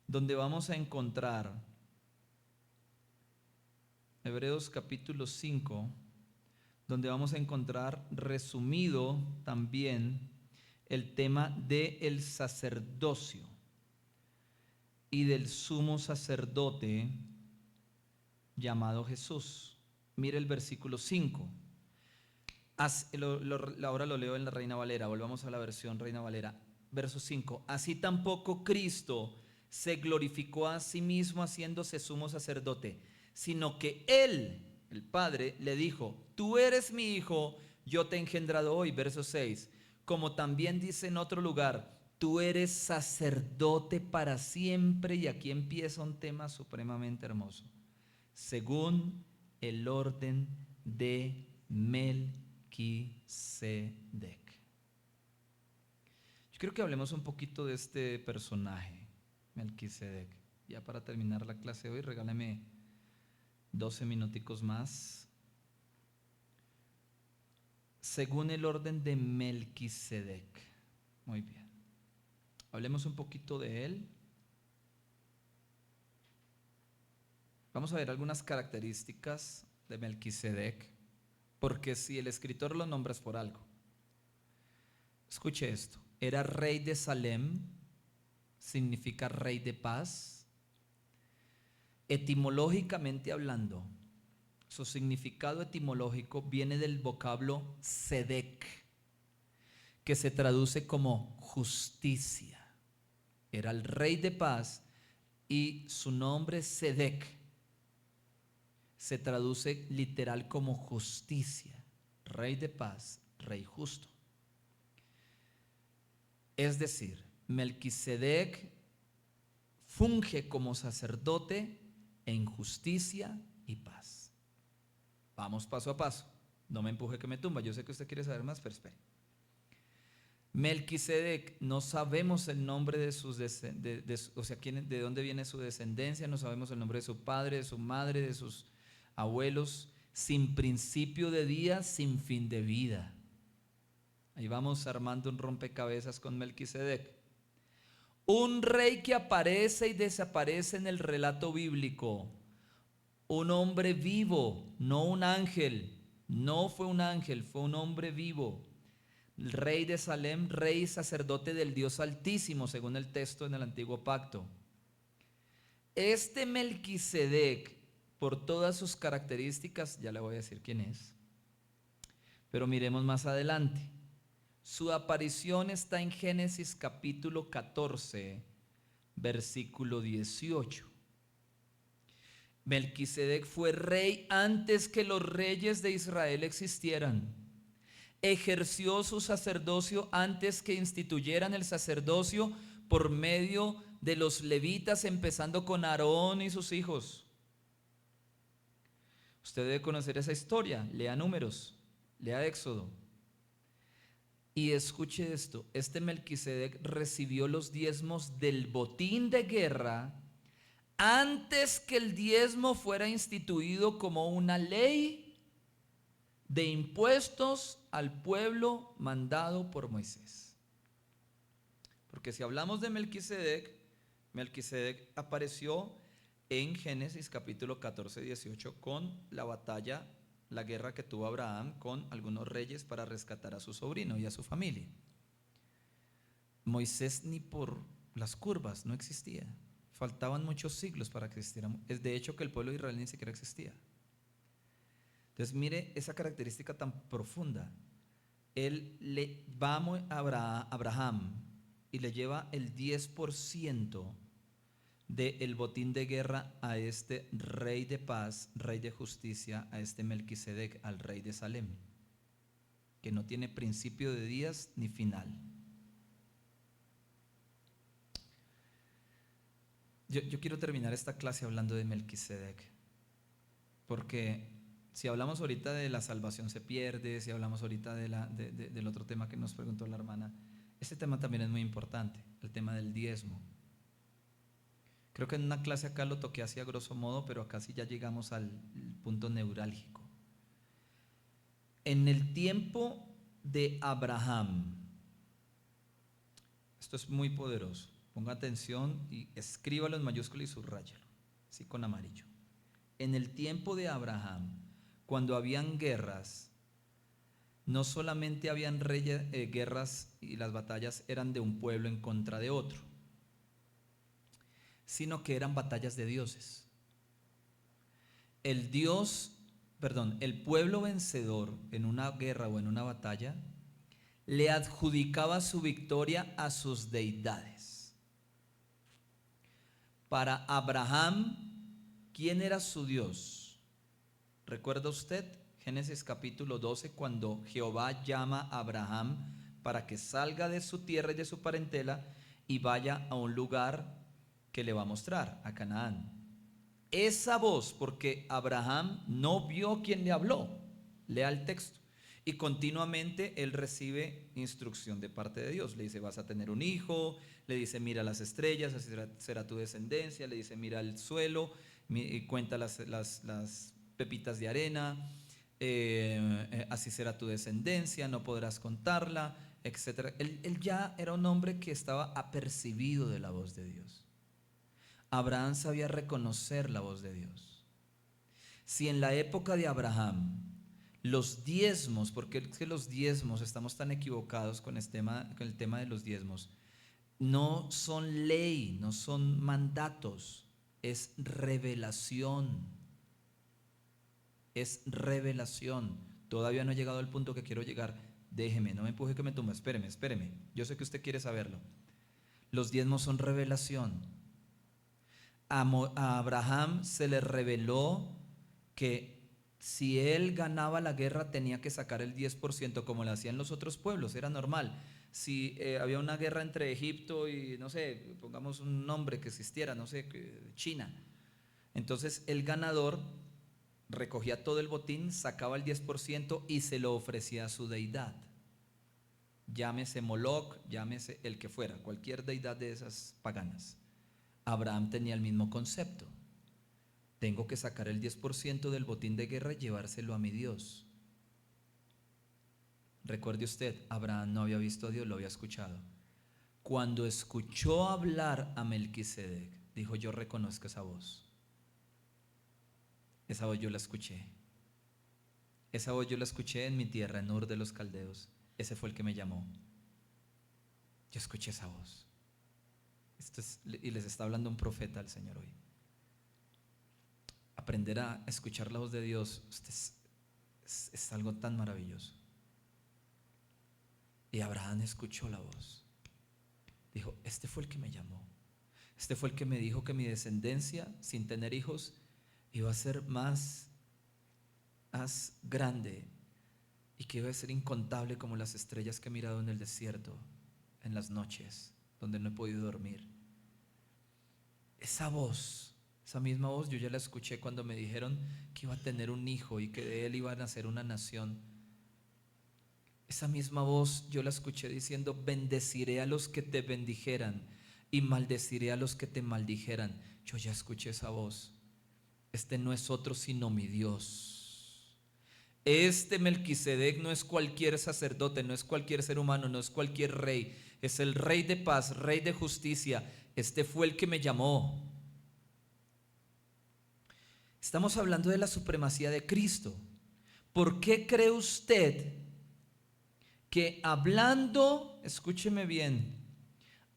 donde vamos a encontrar, Hebreos capítulo 5, donde vamos a encontrar resumido también el tema del sacerdocio. y del sumo sacerdote llamado Jesús. Mire el versículo 5. Ahora lo leo en la Reina Valera, volvamos a la versión Reina Valera. Verso 5. Así tampoco Cristo se glorificó a sí mismo haciéndose sumo sacerdote, sino que Él, el Padre, le dijo: tú eres mi hijo, yo te he engendrado hoy. Verso 6. Como también dice en otro lugar: tú eres sacerdote para siempre. Y aquí empieza un tema supremamente hermoso. Según el orden de Melquisedec. Yo quiero que hablemos un poquito de este personaje, Melquisedec. Ya para terminar la clase de hoy, regálame 12 minuticos más. Según el orden de Melquisedec. Muy bien. Hablemos un poquito de él. Vamos a ver algunas características de Melquisedec, porque si el escritor lo nombra es por algo. Escuche esto: era rey de Salem, significa rey de paz. Etimológicamente hablando, su significado etimológico viene del vocablo sedec, que se traduce como justicia. Era el rey de paz y su nombre Sedec se traduce literal como justicia, rey de paz, rey justo. Es decir, Melquisedec funge como sacerdote en justicia y paz. Vamos paso a paso. No me empuje que me tumba. Yo sé que usted quiere saber más, pero espere. Melquisedec, no sabemos el nombre de sus de dónde viene su descendencia, no sabemos el nombre de su padre, de su madre, de sus abuelos. Sin principio de día, sin fin de vida. Ahí vamos armando un rompecabezas con Melquisedec. Un rey que aparece y desaparece en el relato bíblico. Un hombre vivo, no un ángel. No fue un ángel, fue un hombre vivo. El rey de Salem, rey y sacerdote del Dios Altísimo, según el texto en el Antiguo Pacto. Este Melquisedec, por todas sus características, ya le voy a decir quién es, pero miremos más adelante. Su aparición está en Génesis capítulo 14, versículo 18. Melquisedec fue rey antes que los reyes de Israel existieran. Ejerció su sacerdocio antes que instituyeran el sacerdocio por medio de los levitas, empezando con Aarón y sus hijos. Usted debe conocer esa historia. Lea Números, lea Éxodo. Y escuche esto: este Melquisedec recibió los diezmos del botín de guerra antes que el diezmo fuera instituido como una ley de impuestos al pueblo mandado por Moisés. Porque si hablamos de Melquisedec, Melquisedec apareció en Génesis capítulo 14, 18 con la batalla, la guerra que tuvo Abraham con algunos reyes para rescatar a su sobrino y a su familia. Moisés ni por las curvas no existía. Faltaban muchos siglos para que existiera. Es de hecho que el pueblo de Israel ni siquiera existía. Entonces mire esa característica tan profunda. Él le va a Abraham y le lleva el 10% del botín de guerra a este rey de paz, rey de justicia, a este Melquisedec, al rey de Salem, que no tiene principio de días ni final. Yo quiero terminar esta clase hablando de Melquisedec, porque si hablamos ahorita de la salvación se pierde, si hablamos ahorita del otro tema que nos preguntó la hermana, este tema también es muy importante, el tema del diezmo. Creo que en una clase acá lo toqué así a grosso modo, pero acá sí ya llegamos al punto neurálgico. En el tiempo de Abraham, esto es muy poderoso, ponga atención y escríbalo en mayúscula y subráyalo, así con amarillo. En el tiempo de Abraham, cuando habían guerras, no solamente habían guerras y las batallas eran de un pueblo en contra de otro. sino que eran batallas de dioses. El pueblo vencedor en una guerra o en una batalla le adjudicaba su victoria a sus deidades. Para Abraham, ¿quién era su Dios? ¿Recuerda usted Génesis capítulo 12 cuando Jehová llama a Abraham para que salga de su tierra y de su parentela y vaya a un lugar que le va a mostrar, a Canaán? Esa voz, porque Abraham no vio quién le habló, lea el texto, y continuamente él recibe instrucción de parte de Dios. Le dice, vas a tener un hijo, le dice, mira las estrellas, así será tu descendencia, le dice, mira el suelo, y cuenta las pepitas de arena, así será tu descendencia, no podrás contarla, etc. Él ya era un hombre que estaba apercibido de la voz de Dios. Abraham sabía reconocer la voz de Dios. Si en la época de Abraham los diezmos, porque es que los diezmos, estamos tan equivocados con el tema de los diezmos, no son ley, no son mandatos, es revelación. Es revelación. Todavía no he llegado al punto que quiero llegar. Déjeme, no me empuje que me tumba, espéreme. Yo sé que usted quiere saberlo. Los diezmos son revelación. A Abraham se le reveló que si él ganaba la guerra tenía que sacar el 10%, como lo hacían los otros pueblos, era normal. Si había una guerra entre Egipto y, no sé, pongamos un nombre que existiera, no sé, China, entonces el ganador recogía todo el botín, sacaba el 10% y se lo ofrecía a su deidad. Llámese Moloch, llámese el que fuera, cualquier deidad de esas paganas. Abraham tenía el mismo concepto. Tengo que sacar el 10% del botín de guerra y llevárselo a mi Dios. Recuerde usted, Abraham no había visto a Dios, lo había escuchado. Cuando escuchó hablar a Melquisedec, dijo, yo reconozco esa voz. Esa voz yo la escuché. Esa voz yo la escuché en mi tierra, en Ur de los Caldeos. Ese fue el que me llamó. Yo escuché esa voz. Y les está hablando un profeta al Señor hoy. Aprender a escuchar la voz de Dios es algo tan maravilloso. Y Abraham escuchó la voz. Dijo, este fue el que me llamó. Este fue el que me dijo que mi descendencia, sin tener hijos, iba a ser más grande y que iba a ser incontable como las estrellas que he mirado en el desierto, en las noches, donde no he podido dormir. Esa voz, esa misma voz, yo ya la escuché cuando me dijeron que iba a tener un hijo y que de él iba a nacer una nación. Esa misma voz yo la escuché diciendo, bendeciré a los que te bendijeran y maldeciré a los que te maldijeran. Yo ya escuché esa voz. Este no es otro sino mi Dios. Este Melquisedec no es cualquier sacerdote, no es cualquier ser humano, no es cualquier rey. Es el rey de paz, rey de justicia. Este fue el que me llamó. Estamos hablando de la supremacía de Cristo. ¿Por qué cree usted que hablando, escúcheme bien,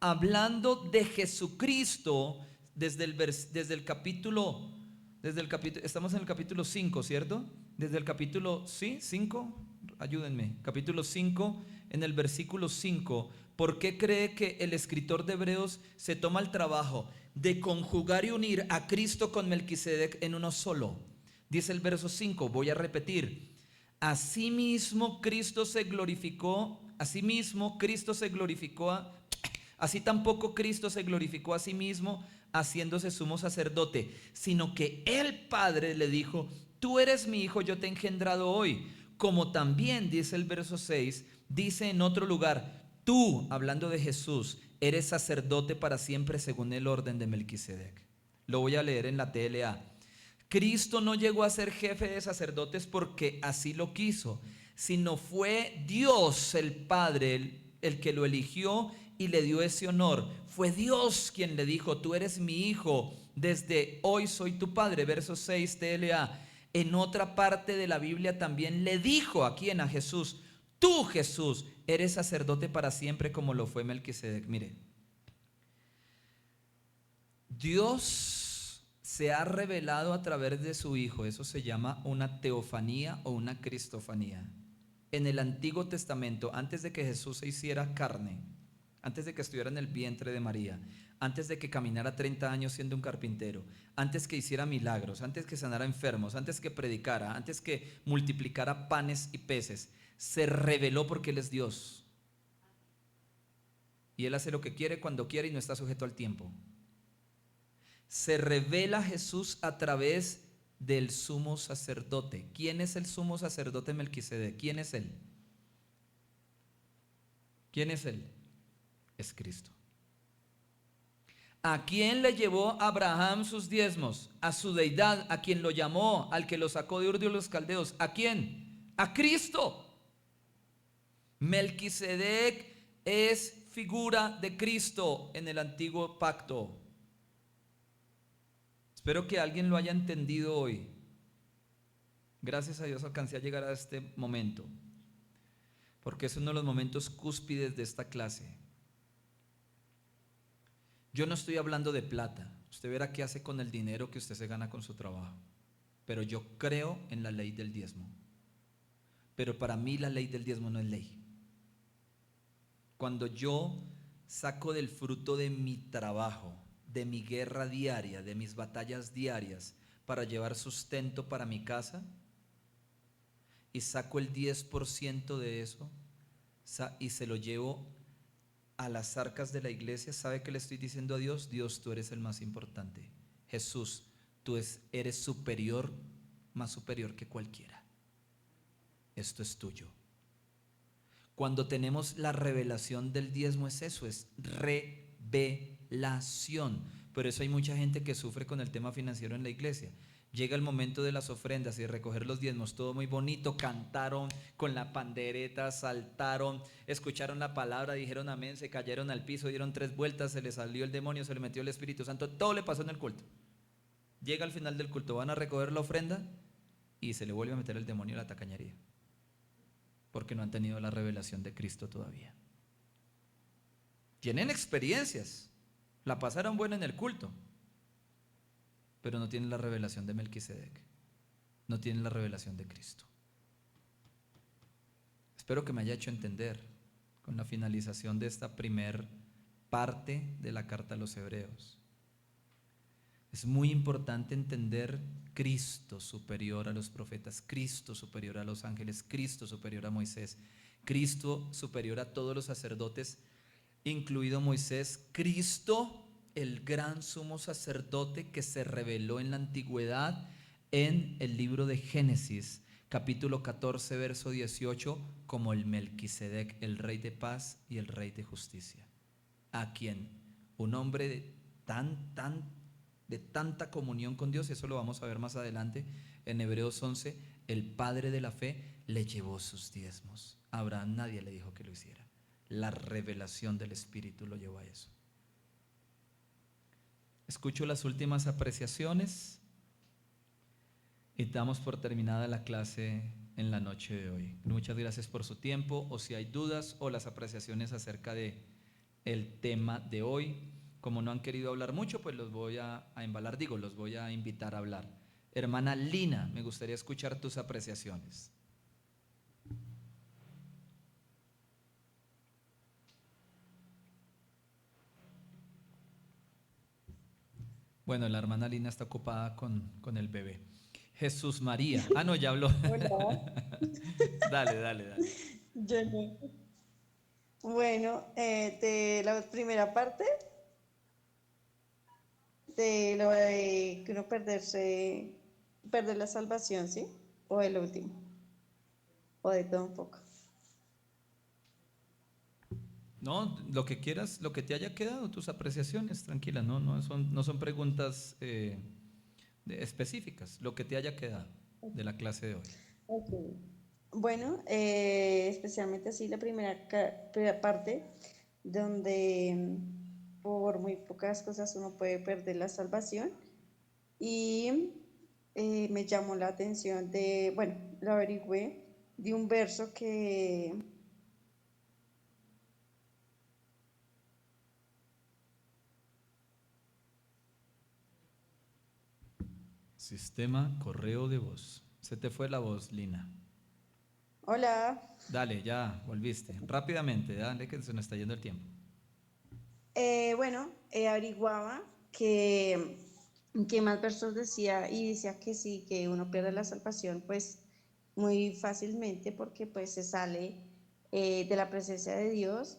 hablando de Jesucristo desde el capítulo, estamos en el capítulo 5, ¿cierto? Desde el capítulo, ¿sí? 5, ayúdenme, capítulo 5, en el versículo 5, ¿por qué cree que el escritor de Hebreos se toma el trabajo de conjugar y unir a Cristo con Melquisedec en uno solo? Dice el verso 5, voy a repetir. Asimismo Cristo se glorificó, así tampoco Cristo se glorificó a sí mismo haciéndose sumo sacerdote, sino que el Padre le dijo, tú eres mi hijo, yo te he engendrado hoy. Como también, dice el verso 6, dice en otro lugar, tú, hablando de Jesús, eres sacerdote para siempre según el orden de Melquisedec. Lo voy a leer en la TLA. Cristo no llegó a ser jefe de sacerdotes porque así lo quiso, sino fue Dios el Padre el que lo eligió y le dio ese honor. Fue Dios quien le dijo, tú eres mi hijo, desde hoy soy tu padre. Verso 6 TLA. En otra parte de la Biblia también le dijo a quien, a Jesús, tú Jesús eres sacerdote para siempre como lo fue Melquisedec. Mire, Dios se ha revelado a través de su Hijo. Eso se llama una teofanía o una cristofanía. En el Antiguo Testamento, antes de que Jesús se hiciera carne, antes de que estuviera en el vientre de María, antes de que caminara 30 años siendo un carpintero, antes que hiciera milagros, antes que sanara enfermos, antes que predicara, antes que multiplicara panes y peces, se reveló porque Él es Dios. Y Él hace lo que quiere cuando quiere y no está sujeto al tiempo. Se revela Jesús a través del sumo sacerdote. ¿Quién es el sumo sacerdote Melquisedec? ¿Quién es Él? ¿Quién es Él? Es Cristo. ¿A quién le llevó Abraham sus diezmos? A su deidad, a quien lo llamó, al que lo sacó de Ur de los Caldeos. ¿A quién? A Cristo. Melquisedec es figura de Cristo en el antiguo pacto. Espero que alguien lo haya entendido hoy. Gracias a Dios alcancé a llegar a este momento, porque es uno de los momentos cúspides de esta clase. Yo no estoy hablando de plata. Usted verá qué hace con el dinero que usted se gana con su trabajo. Pero yo creo en la ley del diezmo. Pero para mí la ley del diezmo no es ley. Cuando yo saco del fruto de mi trabajo, de mi guerra diaria, de mis batallas diarias, para llevar sustento para mi casa, y saco el 10% de eso, y se lo llevo a las arcas de la iglesia, ¿sabe qué le estoy diciendo a Dios? Dios, tú eres el más importante. Jesús, tú eres superior, más superior que cualquiera. Esto es tuyo. Cuando tenemos la revelación del diezmo es eso, es revelación. Por eso hay mucha gente que sufre con el tema financiero en la iglesia. Llega el momento de las ofrendas y de recoger los diezmos, todo muy bonito, cantaron con la pandereta, saltaron, escucharon la palabra, dijeron amén, se cayeron al piso, dieron 3 vueltas, se les salió el demonio, se le metió el Espíritu Santo, todo le pasó en el culto. Llega al final del culto, van a recoger la ofrenda y se le vuelve a meter el demonio a la tacañería, porque no han tenido la revelación de Cristo todavía. Tienen experiencias, la pasaron buena en el culto, pero no tienen la revelación de Melquisedec, no tienen la revelación de Cristo. Espero que me haya hecho entender con la finalización de esta primer parte de la carta a los Hebreos. Es muy importante entender Cristo superior a los profetas, Cristo superior a los ángeles, Cristo superior a Moisés, Cristo superior a todos los sacerdotes, incluido Moisés, Cristo el gran sumo sacerdote que se reveló en la antigüedad en el libro de Génesis, capítulo 14, verso 18, como el Melquisedec, el rey de paz y el rey de justicia, a quien un hombre de tanta comunión con Dios, eso lo vamos a ver más adelante en Hebreos 11, el padre de la fe le llevó sus diezmos. A Abraham nadie le dijo que lo hiciera, la revelación del Espíritu lo llevó a eso. Escucho las últimas apreciaciones y damos por terminada la clase en la noche de hoy. Muchas gracias por su tiempo, o si hay dudas o las apreciaciones acerca de el tema de hoy. Como no han querido hablar mucho, pues los voy a embalar, los voy a invitar a hablar. Hermana Lina, me gustaría escuchar tus apreciaciones. Bueno, la hermana Lina está ocupada con el bebé. Jesús María. Ah, no, ya habló. Hola. Dale. Yo no. Bueno, de la primera parte, de lo de que uno perder la salvación, ¿sí? O el último, o de todo un poco. No, lo que quieras, lo que te haya quedado, tus apreciaciones, tranquila, no son preguntas específicas, lo que te haya quedado de la clase de hoy. Okay. Bueno, especialmente así la primera parte, donde por muy pocas cosas uno puede perder la salvación, y me llamó la atención lo averigüé de un verso que Sistema correo de voz. Se te fue la voz, Lina. Hola. Dale, ya volviste. Rápidamente, dale que se nos está yendo el tiempo. Bueno, averiguaba que más versos decía y decía que sí, que uno pierde la salvación pues muy fácilmente porque pues se sale de la presencia de Dios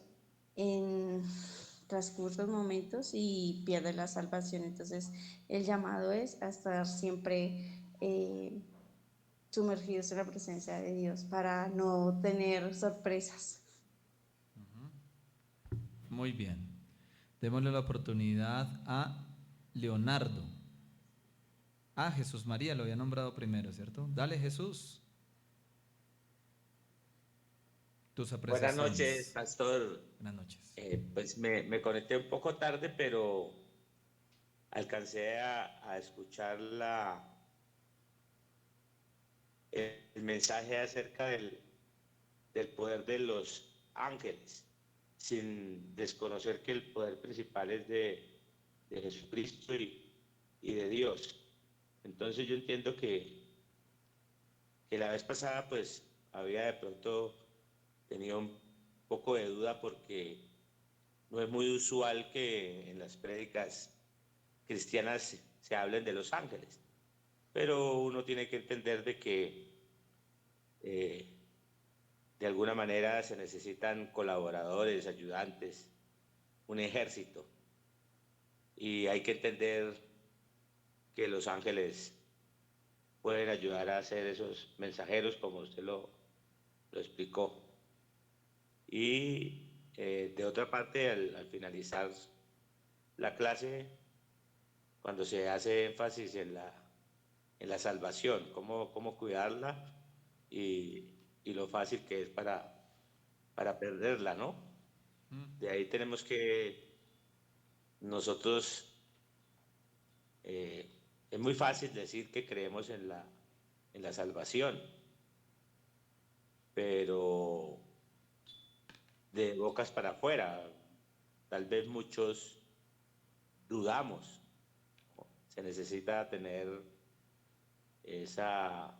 en transcursos momentos y pierde la salvación. Entonces el llamado es a estar siempre sumergidos en la presencia de Dios para no tener sorpresas. Muy bien. Démosle la oportunidad a Leonardo. Ah, Jesús María lo había nombrado primero, ¿cierto? Dale, Jesús. Tus Buenas noches, apreciaciones. pastor. Buenas noches. Pues me conecté un poco tarde, pero alcancé a escuchar el mensaje acerca del poder de los ángeles, sin desconocer que el poder principal es de Jesucristo y de Dios. Entonces yo entiendo que la vez pasada pues había de pronto tenido un poco de duda porque no es muy usual que en las prédicas cristianas se hablen de los ángeles, pero uno tiene que entender de que de alguna manera se necesitan colaboradores, ayudantes, un ejército, y hay que entender que los ángeles pueden ayudar a ser esos mensajeros como usted lo explicó. Y de otra parte, al finalizar la clase, cuando se hace énfasis en la salvación, cómo cuidarla y lo fácil que es para perderla, ¿no? De ahí tenemos que nosotros, es muy fácil decir que creemos en la salvación, pero de bocas para afuera, tal vez muchos dudamos. Se necesita tener esa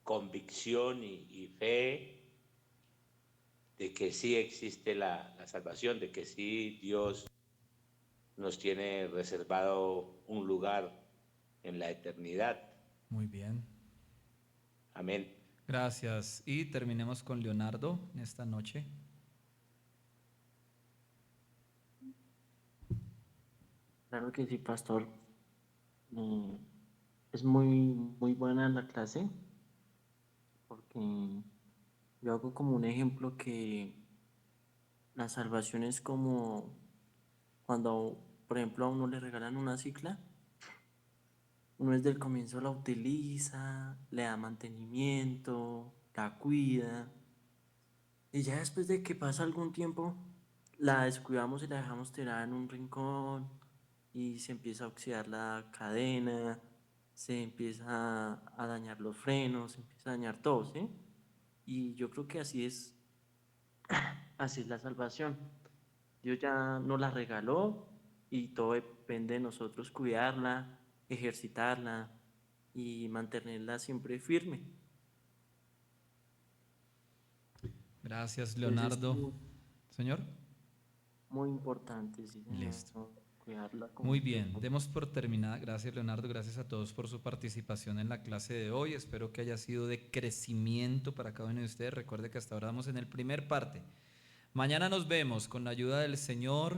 convicción y fe de que sí existe la salvación, de que sí Dios nos tiene reservado un lugar en la eternidad. Muy bien. Amén. Gracias. Y terminemos con Leonardo en esta noche. Claro que sí, pastor. Eh, es muy buena la clase porque yo hago como un ejemplo que la salvación es como cuando, por ejemplo, a uno le regalan una cicla, uno desde el comienzo la utiliza, le da mantenimiento, la cuida, y ya después de que pasa algún tiempo, la descuidamos y la dejamos tirada en un rincón y se empieza a oxidar la cadena, se empieza a dañar los frenos, se empieza a dañar todo, ¿sí? Y yo creo que así es la salvación. Dios ya nos la regaló y todo depende de nosotros cuidarla, ejercitarla y mantenerla siempre firme. Gracias, Entonces es Leonardo. Señor. muy importante, sí, señor, Listo. cuidarla como Muy Dios. bien, demos por terminada. Gracias, Leonardo. Gracias a todos por su participación en la clase de hoy. Espero que haya sido de crecimiento para cada uno de ustedes. Recuerde que hasta ahora vamos en el primer parte. Mañana nos vemos con la ayuda del Señor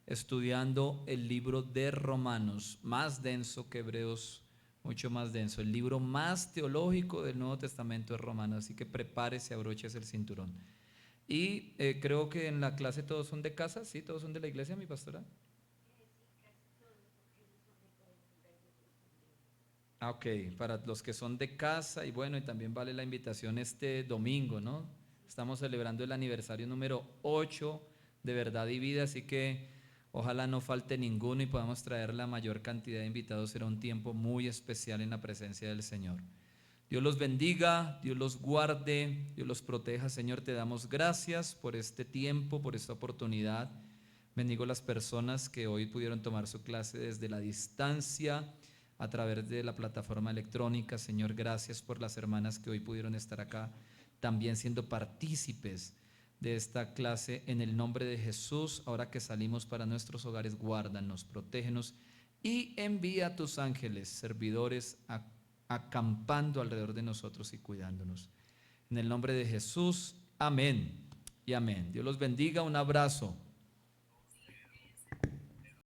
estudiando el libro de Romanos, más denso que Hebreos, mucho más denso. El libro más teológico del Nuevo Testamento es Romanos, así que prepárese, abroches el cinturón. Y creo que en la clase todos son de casa, ¿sí? Todos son de la iglesia, mi pastora. Ah, ok, para los que son de casa y bueno, y también vale la invitación este domingo, ¿no? Estamos celebrando el aniversario número 8 de Verdad y Vida, así que ojalá no falte ninguno y podamos traer la mayor cantidad de invitados. Será un tiempo muy especial en la presencia del Señor. Dios los bendiga, Dios los guarde, Dios los proteja. Señor, te damos gracias por este tiempo, por esta oportunidad. Bendigo las personas que hoy pudieron tomar su clase desde la distancia. a través de la plataforma electrónica. Señor, gracias por las hermanas que hoy pudieron estar acá, también siendo partícipes de esta clase. En el nombre de Jesús, ahora que salimos para nuestros hogares, guárdanos, protégenos y envía a tus ángeles, servidores, acampando alrededor de nosotros y cuidándonos. En el nombre de Jesús, amén y amén. Dios los bendiga, un abrazo.